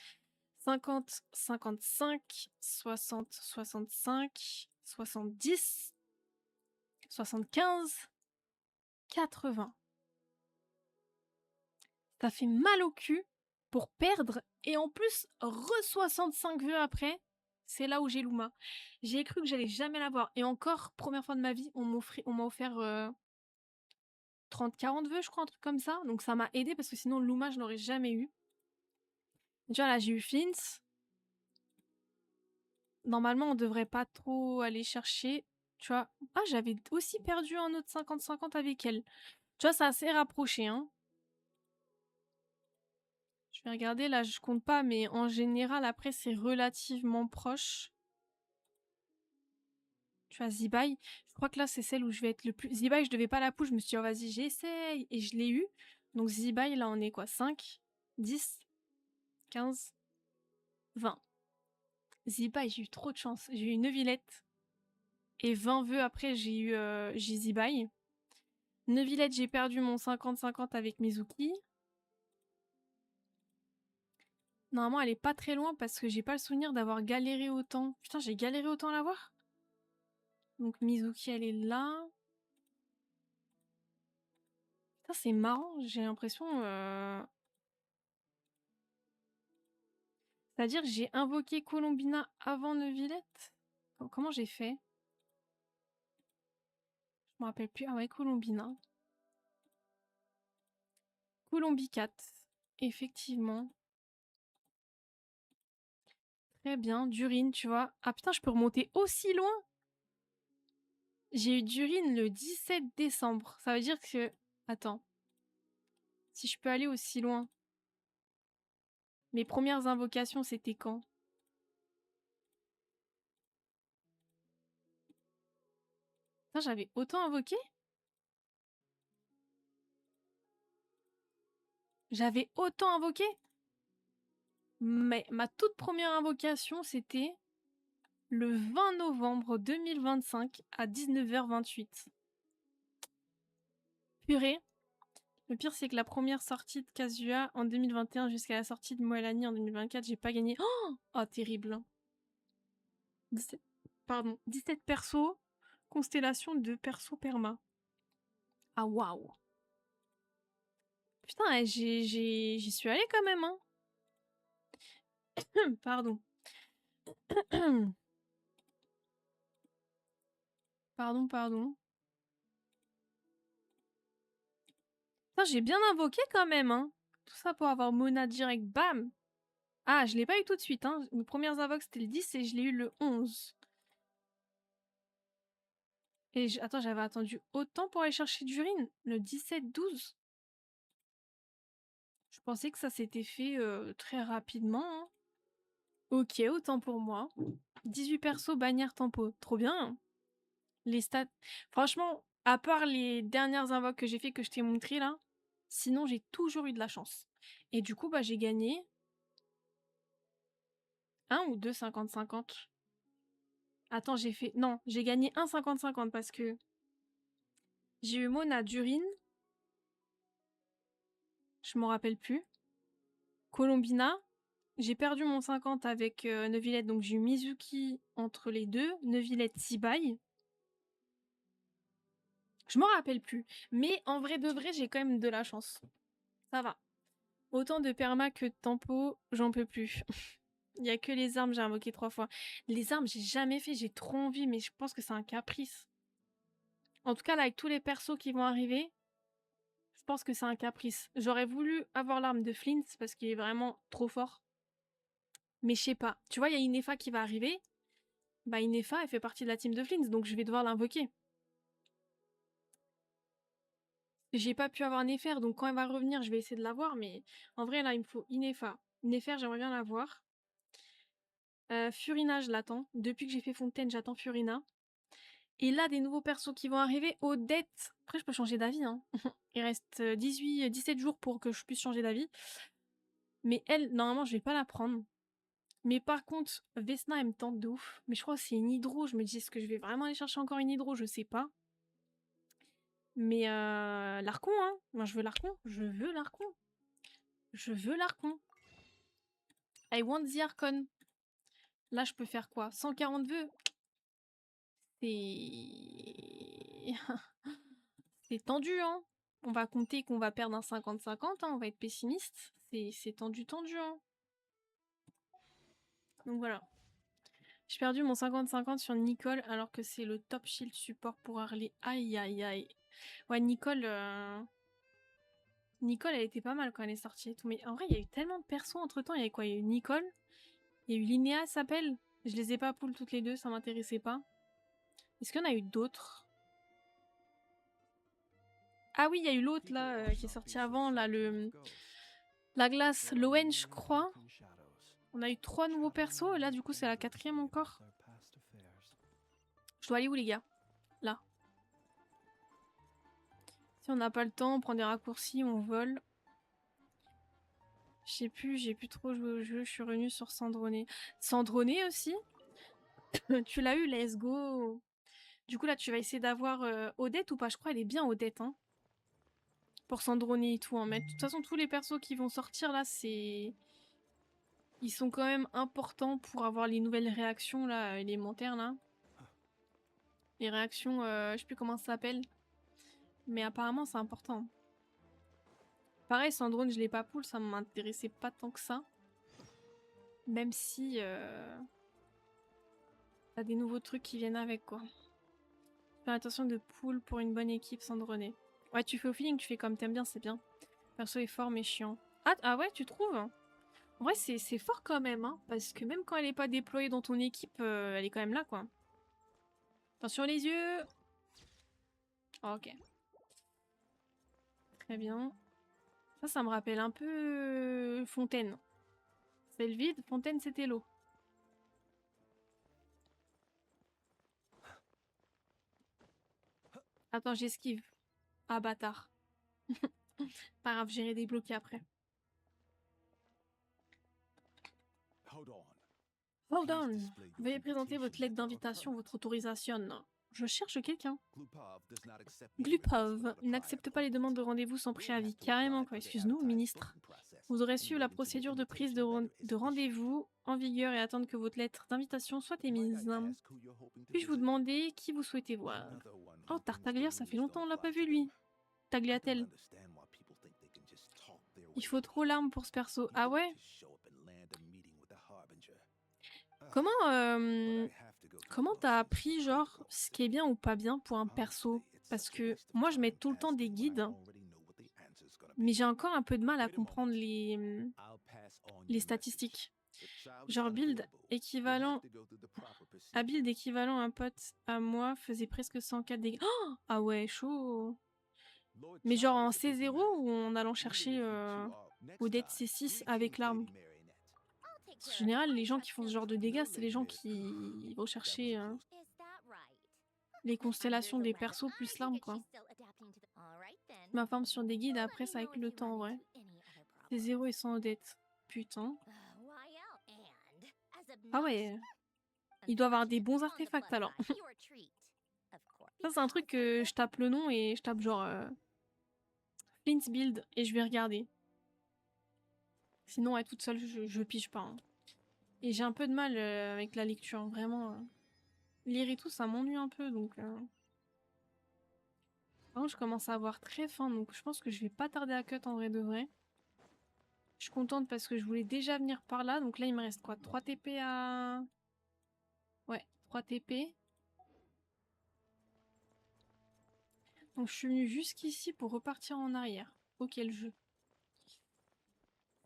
50, 55, 60, 65, 70, 75, 80. Ça fait mal au cul pour perdre et en plus re-65 vœux après. C'est là où j'ai Luma. J'ai cru que j'allais jamais l'avoir. Et encore, première fois de ma vie, on m'a offert 30-40 vœux, je crois, un truc comme ça. Donc ça m'a aidé parce que sinon Luma, je l'aurais jamais eu. Et tu vois, là, j'ai eu Flint. Normalement, on devrait pas trop aller chercher. Tu vois. Ah, j'avais aussi perdu un autre 50-50 avec elle. Tu vois, c'est assez rapproché, hein. Je vais regarder, là, je compte pas, mais en général, après, c'est relativement proche. Tu vois, Zibai, je crois que là, c'est celle où je vais être le plus... Zibai, je devais pas la push, je me suis dit, oh, vas-y, j'essaye. Et je l'ai eu. Donc Zibai, là, on est quoi? 5, 10, 15, 20. Zibai, j'ai eu trop de chance. J'ai eu une Neuvillette. Et 20 vœux après, j'ai Zibai. Neuvillette, j'ai perdu mon 50-50 avec Mizuki. Normalement, elle est pas très loin parce que j'ai pas le souvenir d'avoir galéré autant. Putain, j'ai galéré autant à l'avoir. Donc Mizuki, elle est là. Ça, c'est marrant, j'ai l'impression... C'est-à-dire que j'ai invoqué Colombina avant Neuvillette? Comment j'ai fait? me rappelle plus. Ah ouais, Colombina. Colombie 4. Effectivement. Très bien. Durine, tu vois. Ah putain, je peux remonter aussi loin. J'ai eu Durine le 17 décembre. Ça veut dire que... Attends. Si je peux aller aussi loin. Mes premières invocations, c'était quand? Putain, j'avais autant invoqué? J'avais autant invoqué? Mais ma toute première invocation, c'était le 20 novembre 2025 à 19h28. Purée. Le pire, c'est que la première sortie de Kazuya en 2021 jusqu'à la sortie de Moellani en 2024, j'ai pas gagné. Oh, terrible. 17... Pardon. 17 persos, constellation de persos perma. Ah, waouh. Putain, j'y suis allée quand même, hein. Pardon. Pardon. Putain, j'ai bien invoqué quand même, hein. Tout ça pour avoir Mona direct, bam. Ah, je l'ai pas eu tout de suite, hein. Mes premières invoques, c'était le 10 et je l'ai eu le 11. Et attends, j'avais attendu autant pour aller chercher Durine? Le 17-12? Je pensais que ça s'était fait très rapidement, hein. Ok, autant pour moi. 18 persos, bannière tempo. Trop bien. Les stats... Franchement, à part les dernières invoques que j'ai fait que je t'ai montré là, sinon j'ai toujours eu de la chance. Et du coup, bah j'ai gagné... Un ou deux 50-50? Attends, j'ai fait... Non, j'ai gagné un 50-50 parce que... J'ai eu Mona Durine. Je m'en rappelle plus. Colombina. J'ai perdu mon 50 avec Neuvillette, donc j'ai eu Mizuki entre les deux. Neuvillette, Sibai. Je m'en rappelle plus. Mais en vrai de vrai, j'ai quand même de la chance. Ça va. Autant de perma que de tempo, j'en peux plus. Il y a que les armes, j'ai invoqué 3 fois. Les armes, j'ai jamais fait, j'ai trop envie, mais je pense que c'est un caprice. En tout cas, là, avec tous les persos qui vont arriver, je pense que c'est un caprice. J'aurais voulu avoir l'arme de Flint parce qu'il est vraiment trop fort. Mais je sais pas. Tu vois, il y a Inefa qui va arriver. Bah, Inefa, elle fait partie de la team de Flint, donc je vais devoir l'invoquer. J'ai pas pu avoir Nefer, donc quand elle va revenir, je vais essayer de l'avoir, mais en vrai, là, il me faut Inefa. Nefer, j'aimerais bien l'avoir. Furina, je l'attends. Depuis que j'ai fait Fontaine, j'attends Furina. Et là, des nouveaux persos qui vont arriver. Odette. Après, je peux changer d'avis, hein. Il reste 17 jours pour que je puisse changer d'avis. Mais elle, normalement, je vais pas la prendre. Mais par contre, Vesna, elle me tente de ouf. Mais je crois que c'est une hydro. Je me dis, est-ce que je vais vraiment aller chercher encore une hydro? Je sais pas. Mais l'Archon, hein. Moi, je veux l'Archon. Je veux l'Archon. Je veux l'Archon. I want the Archon. Là, je peux faire quoi? 140 vœux? C'est... C'est tendu, hein. On va compter qu'on va perdre un 50-50, hein. On va être pessimiste. C'est tendu, hein. Donc voilà. J'ai perdu mon 50-50 sur Nicole alors que c'est le top shield support pour Harley. Aïe aïe aïe. Ouais, Nicole... Nicole, elle était pas mal quand elle est sortie et tout. Mais en vrai, il y a eu tellement de persos entre temps. Il y a eu quoi? Il y a eu Nicole. Il y a eu Linéa, s'appelle. Je les ai pas pool toutes les deux, ça m'intéressait pas. Est-ce qu'il y en a eu d'autres? Ah oui, il y a eu l'autre là qui est sorti avant, là, la glace, Lowen, je crois. On a eu 3 nouveaux persos, et là du coup c'est la 4e encore. Je dois aller où les gars? Là. Si on n'a pas le temps, on prend des raccourcis, on vole. Je sais plus, j'ai plus trop joué au jeu, je suis revenue sur Sandroné. Sandroné aussi? Tu l'as eu, let's go. Du coup là tu vas essayer d'avoir Odette ou pas? Je crois elle est bien Odette, hein. Pour Sandroné et tout, hein. Mais de toute façon tous les persos qui vont sortir là, c'est... Ils sont quand même importants pour avoir les nouvelles réactions là, élémentaires là. Les réactions, je sais plus comment ça s'appelle. Mais apparemment c'est important. Pareil, Sandrone, je l'ai pas pool, ça m'intéressait pas tant que ça. Même si t'as des nouveaux trucs qui viennent avec quoi. Fais attention de poule pour une bonne équipe, Sandroné. Ouais, tu fais au feeling, tu fais comme t'aimes bien, c'est bien. Perso est fort mais chiant. Ah ouais, tu trouves? En vrai, c'est fort quand même, hein, parce que même quand elle est pas déployée dans ton équipe, elle est quand même là, quoi. Attention les yeux. Ok. Très bien. Ça me rappelle un peu Fontaine. C'est le vide, Fontaine c'était l'eau. Attends, j'esquive. Ah bâtard. Pas grave, j'irai débloquer après. Hold on. Veuillez présenter votre lettre d'invitation, votre autorisation. Je cherche quelqu'un. Glupov n'accepte pas les demandes de rendez-vous sans préavis. Carrément quoi, excuse-nous, ministre. Vous aurez suivi la procédure de prise de rendez-vous en vigueur et attendre que votre lettre d'invitation soit émise. Puis-je vous demander qui vous souhaitez voir? Oh, Tartaglia, ça fait longtemps on l'a pas vu lui. Tagliatelle. Il faut trop l'arme pour ce perso. Ah ouais? Comment t'as appris genre ce qui est bien ou pas bien pour un perso? Parce que moi je mets tout le temps des guides, mais j'ai encore un peu de mal à comprendre les statistiques. Genre build équivalent à build équivalent un pote à moi faisait presque 100 dégâts. Oh ah ouais, chaud. Mais genre en C0 ou en allant chercher au dead C6 avec l'arme? En général, les gens qui font ce genre de dégâts, c'est les gens qui vont chercher les constellations des persos plus l'arme, quoi. Je m'informe sur des guides, après ça avec le temps, ouais. C'est 0 et 100 dettes. Putain. Ah ouais. Il doit avoir des bons artefacts, alors. Ça, c'est un truc que je tape le nom et je tape genre... Flint's Build et je vais regarder. Sinon, à toute seule, je pige pas. Hein. Et j'ai un peu de mal avec la lecture, vraiment. Lire et tout, ça m'ennuie un peu, donc... Par contre, je commence à avoir très faim, donc je pense que je vais pas tarder à cut en vrai de vrai. Je suis contente parce que je voulais déjà venir par là, donc là, il me reste quoi? 3 TP à... Ouais, 3 TP. Donc je suis venue jusqu'ici pour repartir en arrière. Ok, le jeu.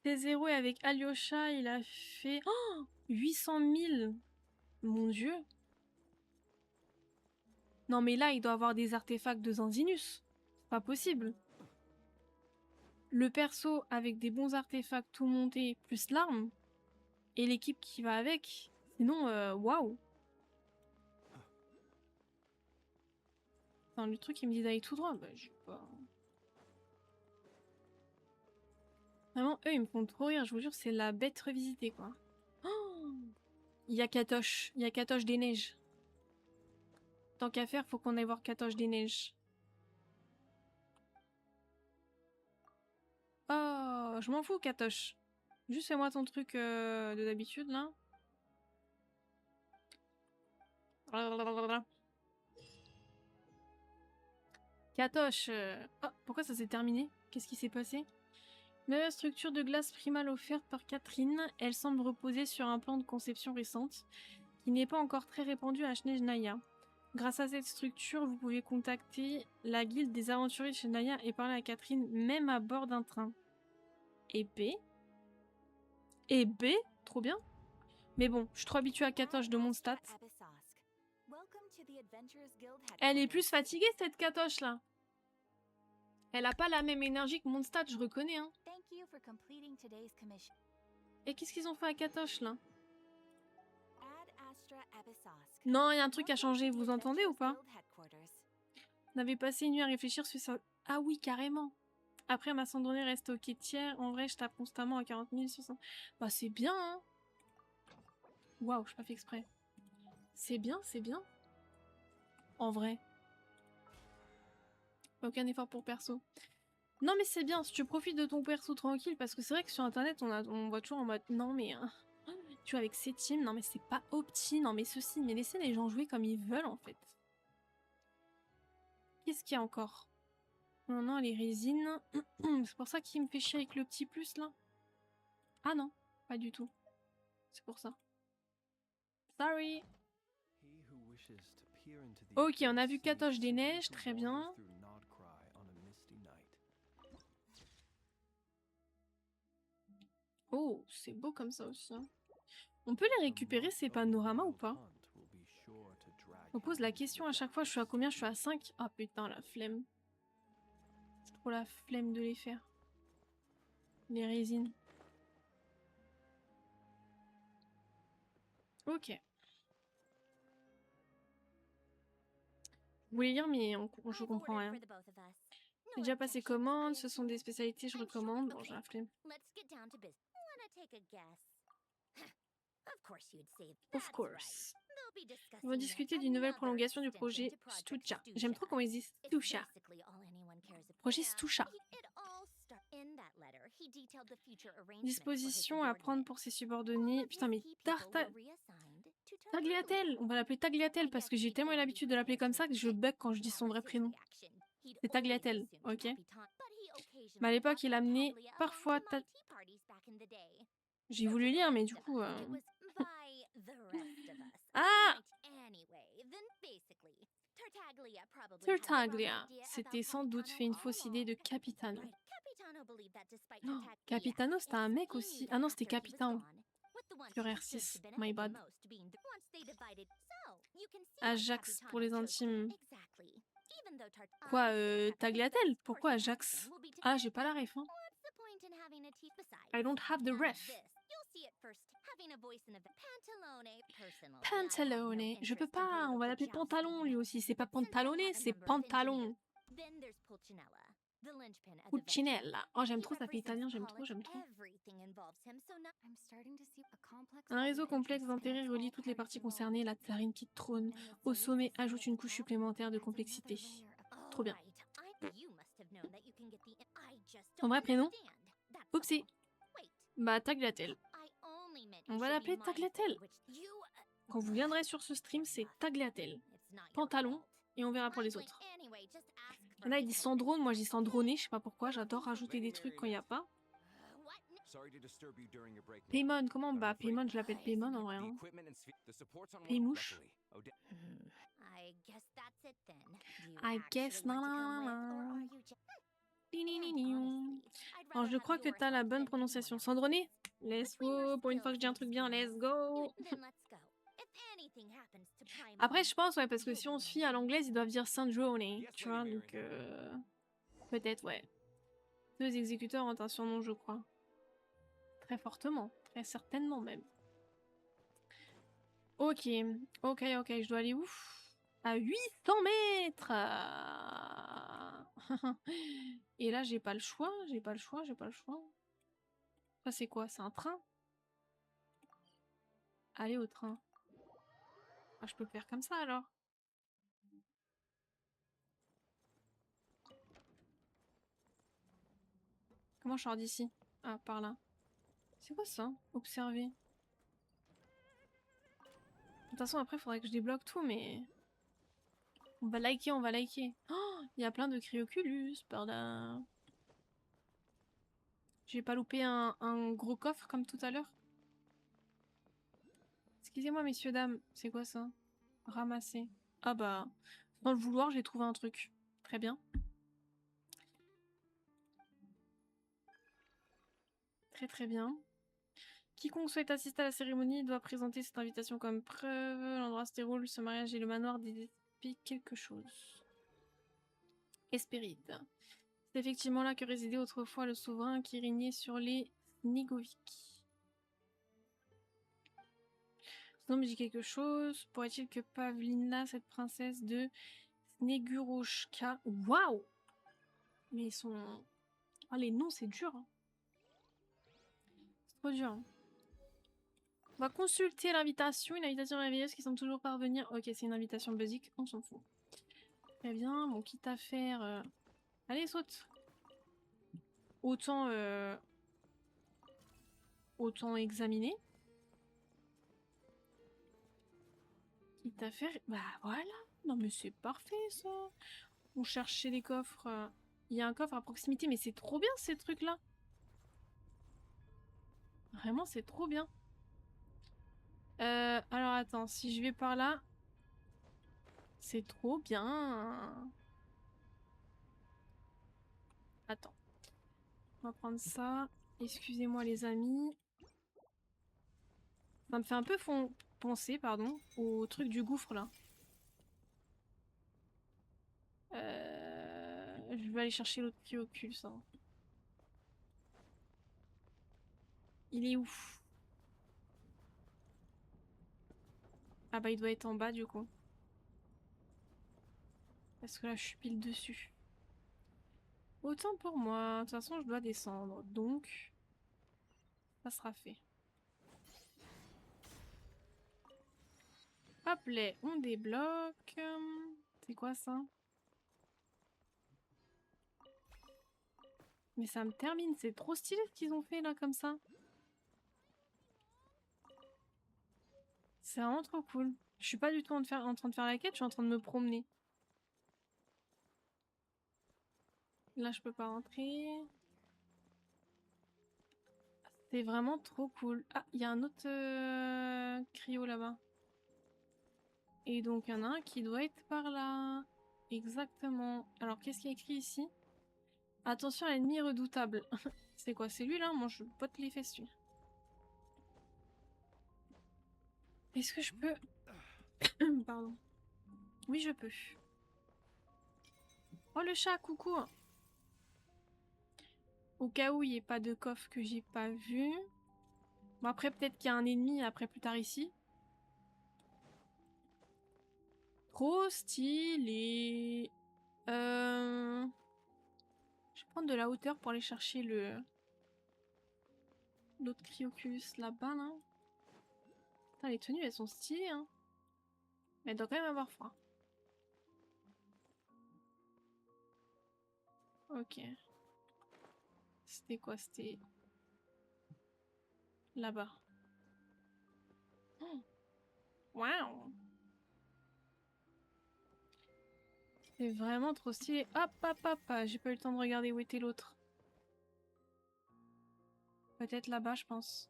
T0 et avec Alyosha, il a fait... Oh 800 000. Mon dieu. Non mais là, il doit avoir des artefacts de Zanzinus. C'est pas possible. Le perso avec des bons artefacts tout monté, plus l'arme, et l'équipe qui va avec. Sinon, waouh. Enfin, le truc, il me dit d'aller tout droit. Bah, j'ai pas... Vraiment, eux, ils me font trop rire. Je vous jure, c'est la bête revisitée, quoi. Oh il y a Katoche. Il y a Katoche des Neiges. Tant qu'à faire, faut qu'on aille voir Katoche des Neiges. Oh, je m'en fous, Katoche. Juste fais-moi ton truc de d'habitude, là. Katoche. Oh, pourquoi ça s'est terminé? Qu'est-ce qui s'est passé? Nouvelle structure de glace primale offerte par Catherine. Elle semble reposer sur un plan de conception récente qui n'est pas encore très répandu à Snezhnaya. Grâce à cette structure, vous pouvez contacter la guilde des aventuriers de Snezhnaya et parler à Catherine même à bord d'un train. Épée. Épée. Trop bien. Mais bon, je suis trop habituée à Katoche de mon stat. Elle est plus fatiguée cette Katoche là. Elle a pas la même énergie que mon stat, je reconnais hein. Et qu'est-ce qu'ils ont fait à Katoche là? Non, il y a un truc à changer, vous entendez ou pas? On avait passé une nuit à réfléchir sur ça. Ah oui, carrément. Après, ma Sandrone reste au quai tiers. En vrai, je tape constamment à 40 000, 60. Bah, c'est bien, hein. Waouh, je pas fait exprès. C'est bien, c'est bien. En vrai. Aucun effort pour perso. Non, mais c'est bien, si tu profites de ton perso tranquille, parce que c'est vrai que sur internet, on voit toujours en mode non, mais tu vois, avec ces teams, non, mais c'est pas opti, non, mais ceci, mais laissez les gens jouer comme ils veulent en fait. Qu'est-ce qu'il y a encore? Non, non, les résines. C'est pour ça qu'il me fait chier avec le petit plus là. Ah non, pas du tout. C'est pour ça. Sorry. Ok, on a vu Katoche des Neiges, très bien. Oh, c'est beau comme ça aussi. Hein. On peut les récupérer ces panoramas ou pas? On pose la question à chaque fois, je suis à combien? Je suis à 5. Ah putain, la flemme. C'est trop la flemme de les faire. Les résines. Ok. Vous voulez lire, mais je comprends rien. J'ai déjà passé commande, ce sont des spécialités, je recommande. Bon, j'ai la flemme. Of course. On va discuter d'une nouvelle prolongation du projet Stucha. J'aime trop comment ils disent Stucha. Projet Stucha. Disposition à prendre pour ses subordonnés. Putain, mais Tagliatelle. On va l'appeler Tagliatelle parce que j'ai tellement l'habitude de l'appeler comme ça que je bug quand je dis son vrai prénom. C'est Tagliatelle, ok? Mais à l'époque, il amenait parfois J'ai voulu lire, mais du coup... Ah! Tartaglia. C'était sans doute fait une fausse idée de Capitano. Oh, Capitano, c'était un mec aussi. Ah non, c'était Capitano. Sur R6, my bad. Ajax pour les intimes. Quoi, Tagliatelle? Pourquoi Ajax? Ah, j'ai pas la ref, hein. I don't have the ref. Pantalone. Je peux pas, on va l'appeler Pantalon lui aussi. C'est pas Pantalone, c'est Pantalon. Pulcinella. Oh, j'aime trop, ça fait italien, j'aime trop, j'aime trop. Un réseau complexe d'intérêts relie toutes les parties concernées, la tsarine qui trône. Au sommet, ajoute une couche supplémentaire de complexité. Trop bien. Son vrai prénom? Oupsie. Bah, Tagliatelle. On va l'appeler Tagliatelle. Quand vous viendrez sur ce stream, c'est Tagliatelle. Pantalon, et on verra pour les autres. Là, il dit Sandrone, moi je dis Sandroné, je sais pas pourquoi, j'adore rajouter des trucs quand il n'y a pas. Paymon, comment bah Paymon, je l'appelle Paymon en vrai. Hein. Paymouche. I guess non, non, non. Alors, je crois que t'as la bonne prononciation. Sandroné? Let's go. Pour une fois que j'ai un truc bien, let's go. Après, je pense, ouais, parce que si on se fie à l'anglaise, ils doivent dire Sandrone, tu vois, donc peut-être, ouais. 2 exécuteurs ont un surnom, je crois. Très fortement, très certainement même. Ok, ok, je dois aller où? À 800 mètres. Et là, j'ai pas le choix, j'ai pas le choix. Ça, c'est quoi? C'est un train? Aller au train. Ah, je peux faire comme ça, alors. Comment je sors d'ici? Ah, par là. C'est quoi ça? Observer. De toute façon, après, il faudrait que je débloque tout, mais... On va liker, on va liker. Oh, il y a plein de crioculus par là. J'ai pas loupé un gros coffre comme tout à l'heure. Excusez-moi, messieurs, dames. C'est quoi ça? Ramasser. Ah bah, dans le vouloir, j'ai trouvé un truc. Très bien. Très très bien. Quiconque souhaite assister à la cérémonie doit présenter cette invitation comme preuve. L'endroit se déroule, ce mariage et le manoir d'explique quelque chose. Espéride. C'est effectivement là que résidait autrefois le souverain qui régnait sur les Snegovic. Ce nom me dit quelque chose. Pourrait-il que Pavlina, cette princesse de Sneguroshka... Waouh! Mais ils sont... Ah, les noms, c'est dur. Hein. C'est trop dur. Hein. On va consulter l'invitation. Une invitation réveilleuse qui semble toujours parvenir. Ok, c'est une invitation basique. On s'en fout. Très bien. Bon, quitte à faire... Allez, saute. Autant... Autant examiner. Quitte à faire... Bah, voilà. Non, mais c'est parfait, ça. On cherchait les coffres. Il y a un coffre à proximité, mais c'est trop bien, ces trucs-là. Vraiment, c'est trop bien. Alors, attends. Si je vais par là... C'est trop bien. Attends. On va prendre ça. Excusez-moi les amis. Ça me fait un peu penser, pardon, au truc du gouffre là. Je vais aller chercher l'autre qui occupe ça. Il est où? Ah bah il doit être en bas du coup. Parce que là je suis pile dessus. Autant pour moi. De toute façon je dois descendre. Donc ça sera fait. Hop là, on débloque. C'est quoi ça? Mais ça me termine. C'est trop stylé ce qu'ils ont fait là comme ça. C'est vraiment trop cool. Je suis pas du tout en train de faire la quête. Je suis en train de me promener. Là je peux pas rentrer. C'est vraiment trop cool. Ah, il y a un autre cryo là-bas. Et donc, il y en a un qui doit être par là. Exactement. Alors, qu'est-ce qu'il y a écrit ici? Attention à l'ennemi redoutable. C'est quoi? C'est lui là? Moi, je pote les fesses, lui. Est-ce que je peux... Pardon. Oui, je peux. Oh, le chat, coucou! Au cas où il n'y ait pas de coffre que j'ai pas vu. Bon, après, peut-être qu'il y a un ennemi après plus tard ici. Trop stylé. Je vais prendre de la hauteur pour aller chercher l'autre Cryoculus là-bas, là. Putain, les tenues, elles sont stylées, hein. Mais elle doit quand même avoir froid. Ok. C'était quoi? C'était là-bas. Oh, waouh! C'est vraiment trop stylé. Hop, hop, hop. J'ai pas eu le temps de regarder où était l'autre. Peut-être là-bas, je pense.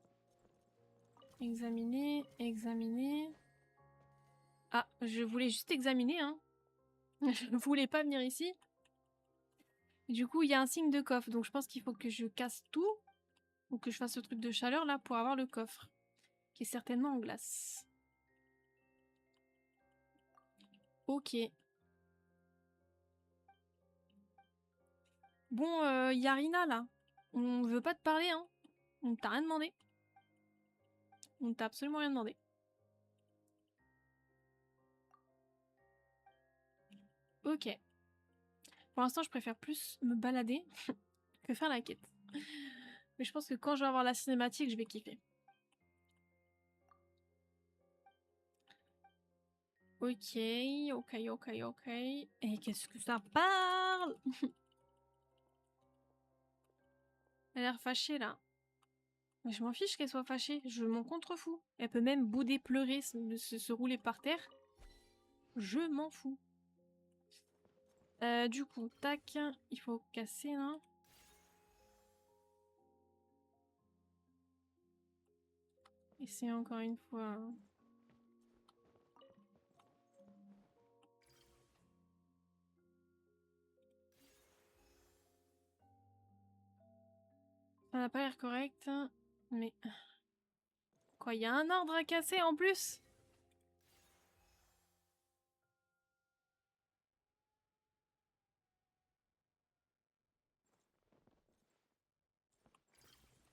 Examiner, examiner. Ah, je voulais juste examiner, hein. Je voulais pas venir ici. Du coup, il y a un signe de coffre. Donc, je pense qu'il faut que je casse tout. Ou que je fasse ce truc de chaleur, là, pour avoir le coffre. Qui est certainement en glace. Ok. Bon, Yarina, là. On veut pas te parler, hein. On t'a rien demandé. On t'a absolument rien demandé. Ok. Pour l'instant, je préfère plus me balader que faire la quête. Mais je pense que quand je vais avoir la cinématique, je vais kiffer. Ok, ok, ok, ok. Et qu'est-ce que ça parle? Elle a l'air fâchée, là. Mais je m'en fiche qu'elle soit fâchée. Je m'en contrefous. Elle peut même bouder, pleurer, se rouler par terre. Je m'en fous. Du coup, tac. Il faut casser, là. Essayer encore une fois. Ça n'a pas l'air correct. Mais... Quoi, il y a un ordre à casser en plus?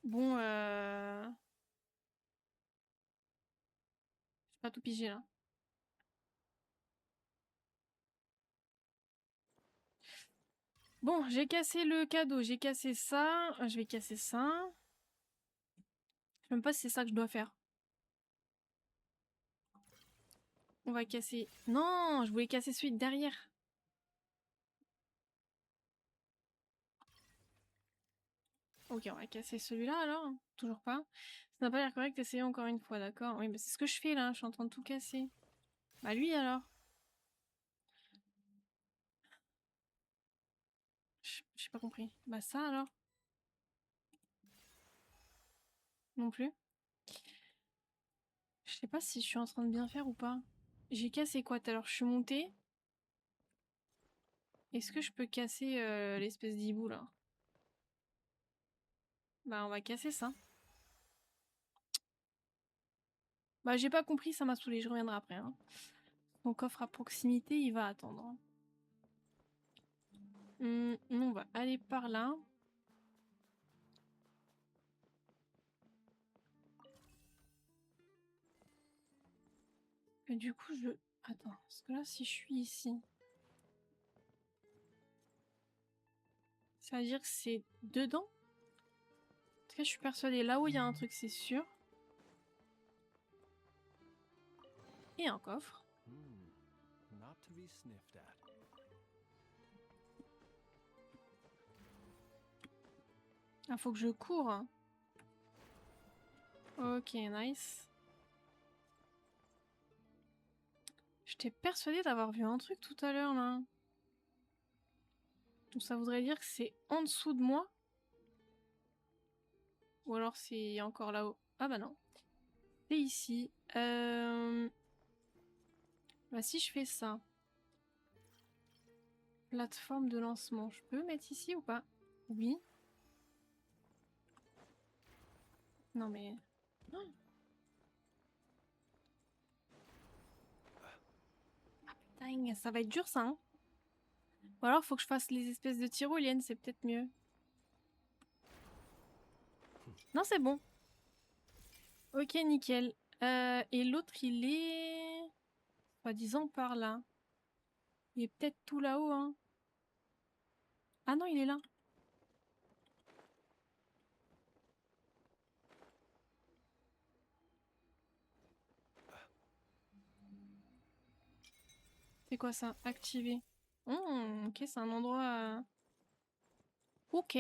Bon, j'ai pas tout pigé, là. Bon, j'ai cassé le cadeau, j'ai cassé ça. Je vais casser ça. Je sais même pas si c'est ça que je dois faire. On va casser... Non, je voulais casser celui de derrière. Ok, on va casser celui-là alors. Toujours pas. Ça n'a pas l'air correct, essayez encore une fois, d'accord? Oui, mais c'est ce que je fais là, je suis en train de tout casser. Bah lui alors. J'ai pas compris. Bah ça alors. Non plus. Je sais pas si je suis en train de bien faire ou pas. J'ai cassé quoi tout à l'heure? Je suis montée. Est-ce que je peux casser l'espèce d'hibou là? Bah on va casser ça. Bah j'ai pas compris, ça m'a saoulé, je reviendrai après. Hein. Mon coffre à proximité, il va attendre. On va aller par là. Et du coup, je... Attends, parce que là, si je suis ici... Ça veut dire que c'est dedans? En tout cas, je suis persuadée. Là où il y a un truc, c'est sûr. Et un coffre. Not to be sniffed at. Ah, faut que je cours. Ok, nice. J'étais persuadée d'avoir vu un truc tout à l'heure, là. Donc ça voudrait dire que c'est en dessous de moi. Ou alors c'est encore là-haut. Ah bah non. C'est ici. Bah si je fais ça. Plateforme de lancement. Je peux mettre ici ou pas? Oui. Non mais... Oh. Ah putain, ça va être dur ça, hein. Ou alors faut que je fasse les espèces de tyroliennes, c'est peut-être mieux. Non, c'est bon. Ok, nickel. Et l'autre, il est... Soi-disant par là. Il est peut-être tout là-haut, hein. Ah non, il est là. C'est quoi ça? Activer. Ok, c'est un endroit... Ok.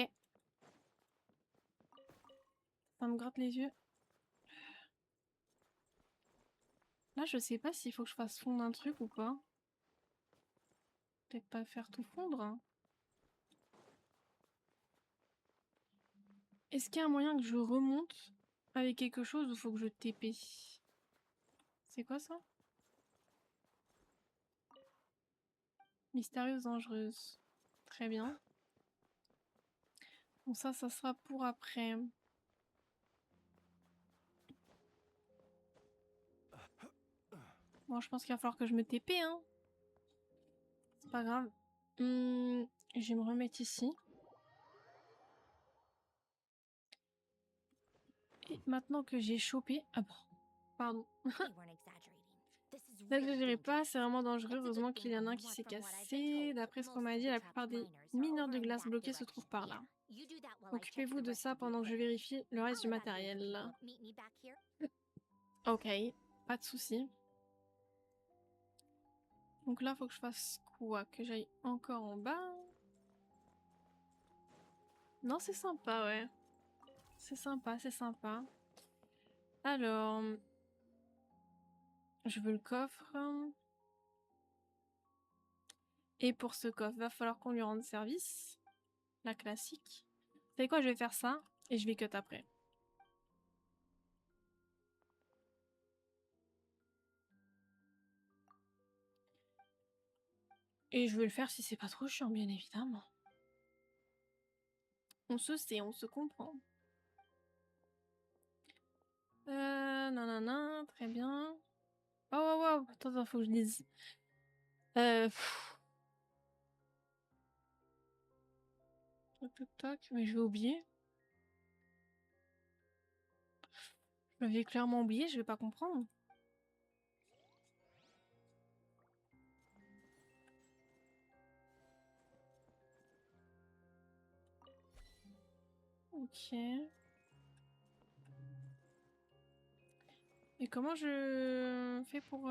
Ça me gratte les yeux. Là, je sais pas s'il faut que je fasse fondre un truc ou pas. Peut-être pas faire tout fondre. Hein. Est-ce qu'il y a un moyen que je remonte avec quelque chose ou faut que je TP? C'est quoi ça? Mystérieuse dangereuse. Très bien. Bon, ça sera pour après. Bon, je pense qu'il va falloir que je me TP, hein. C'est pas grave. Je vais me remettre ici. Et maintenant que j'ai chopé... Ah bon, pardon. N'exagérez pas, c'est vraiment dangereux. Heureusement qu'il y en a un qui s'est cassé. D'après ce qu'on m'a dit, la plupart des mineurs de glace bloqués se trouvent par là. Occupez-vous de ça pendant que je vérifie le reste du matériel. Ok, pas de souci. Donc là, faut que je fasse quoi? Que j'aille encore en bas? Non, c'est sympa, ouais. C'est sympa, c'est sympa. Alors... Je veux le coffre. Et pour ce coffre, va falloir qu'on lui rende service. La classique. Vous savez quoi, je vais faire ça et je vais cut après. Et je vais le faire si c'est pas trop chiant, bien évidemment. On se sait, on se comprend. Nanana, très bien. Oh, wow, wow. Attends, faut que je dise. Toc, toc, toc, mais je vais oublier. Je l'avais clairement oublié, je vais pas comprendre. Ok. Et comment je fais pour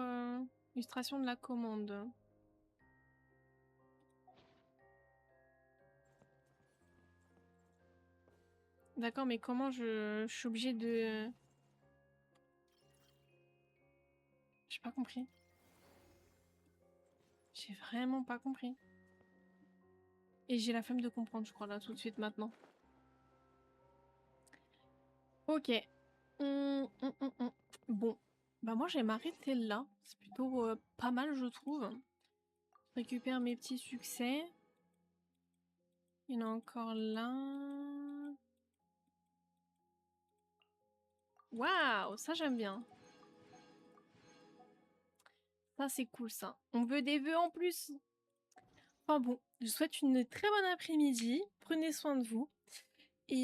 illustration de la commande? D'accord, mais comment je suis obligée de... J'ai pas compris. J'ai vraiment pas compris. Et j'ai la flemme de comprendre, je crois, là, tout de suite, maintenant. Ok. Bon. Bah moi, je vais m'arrêter là. C'est plutôt pas mal, je trouve. Je récupère mes petits succès. Il y en a encore là. Waouh, ça j'aime bien. Ça c'est cool ça. On veut des vœux en plus. Enfin bon, je vous souhaite une très bonne après-midi. Prenez soin de vous.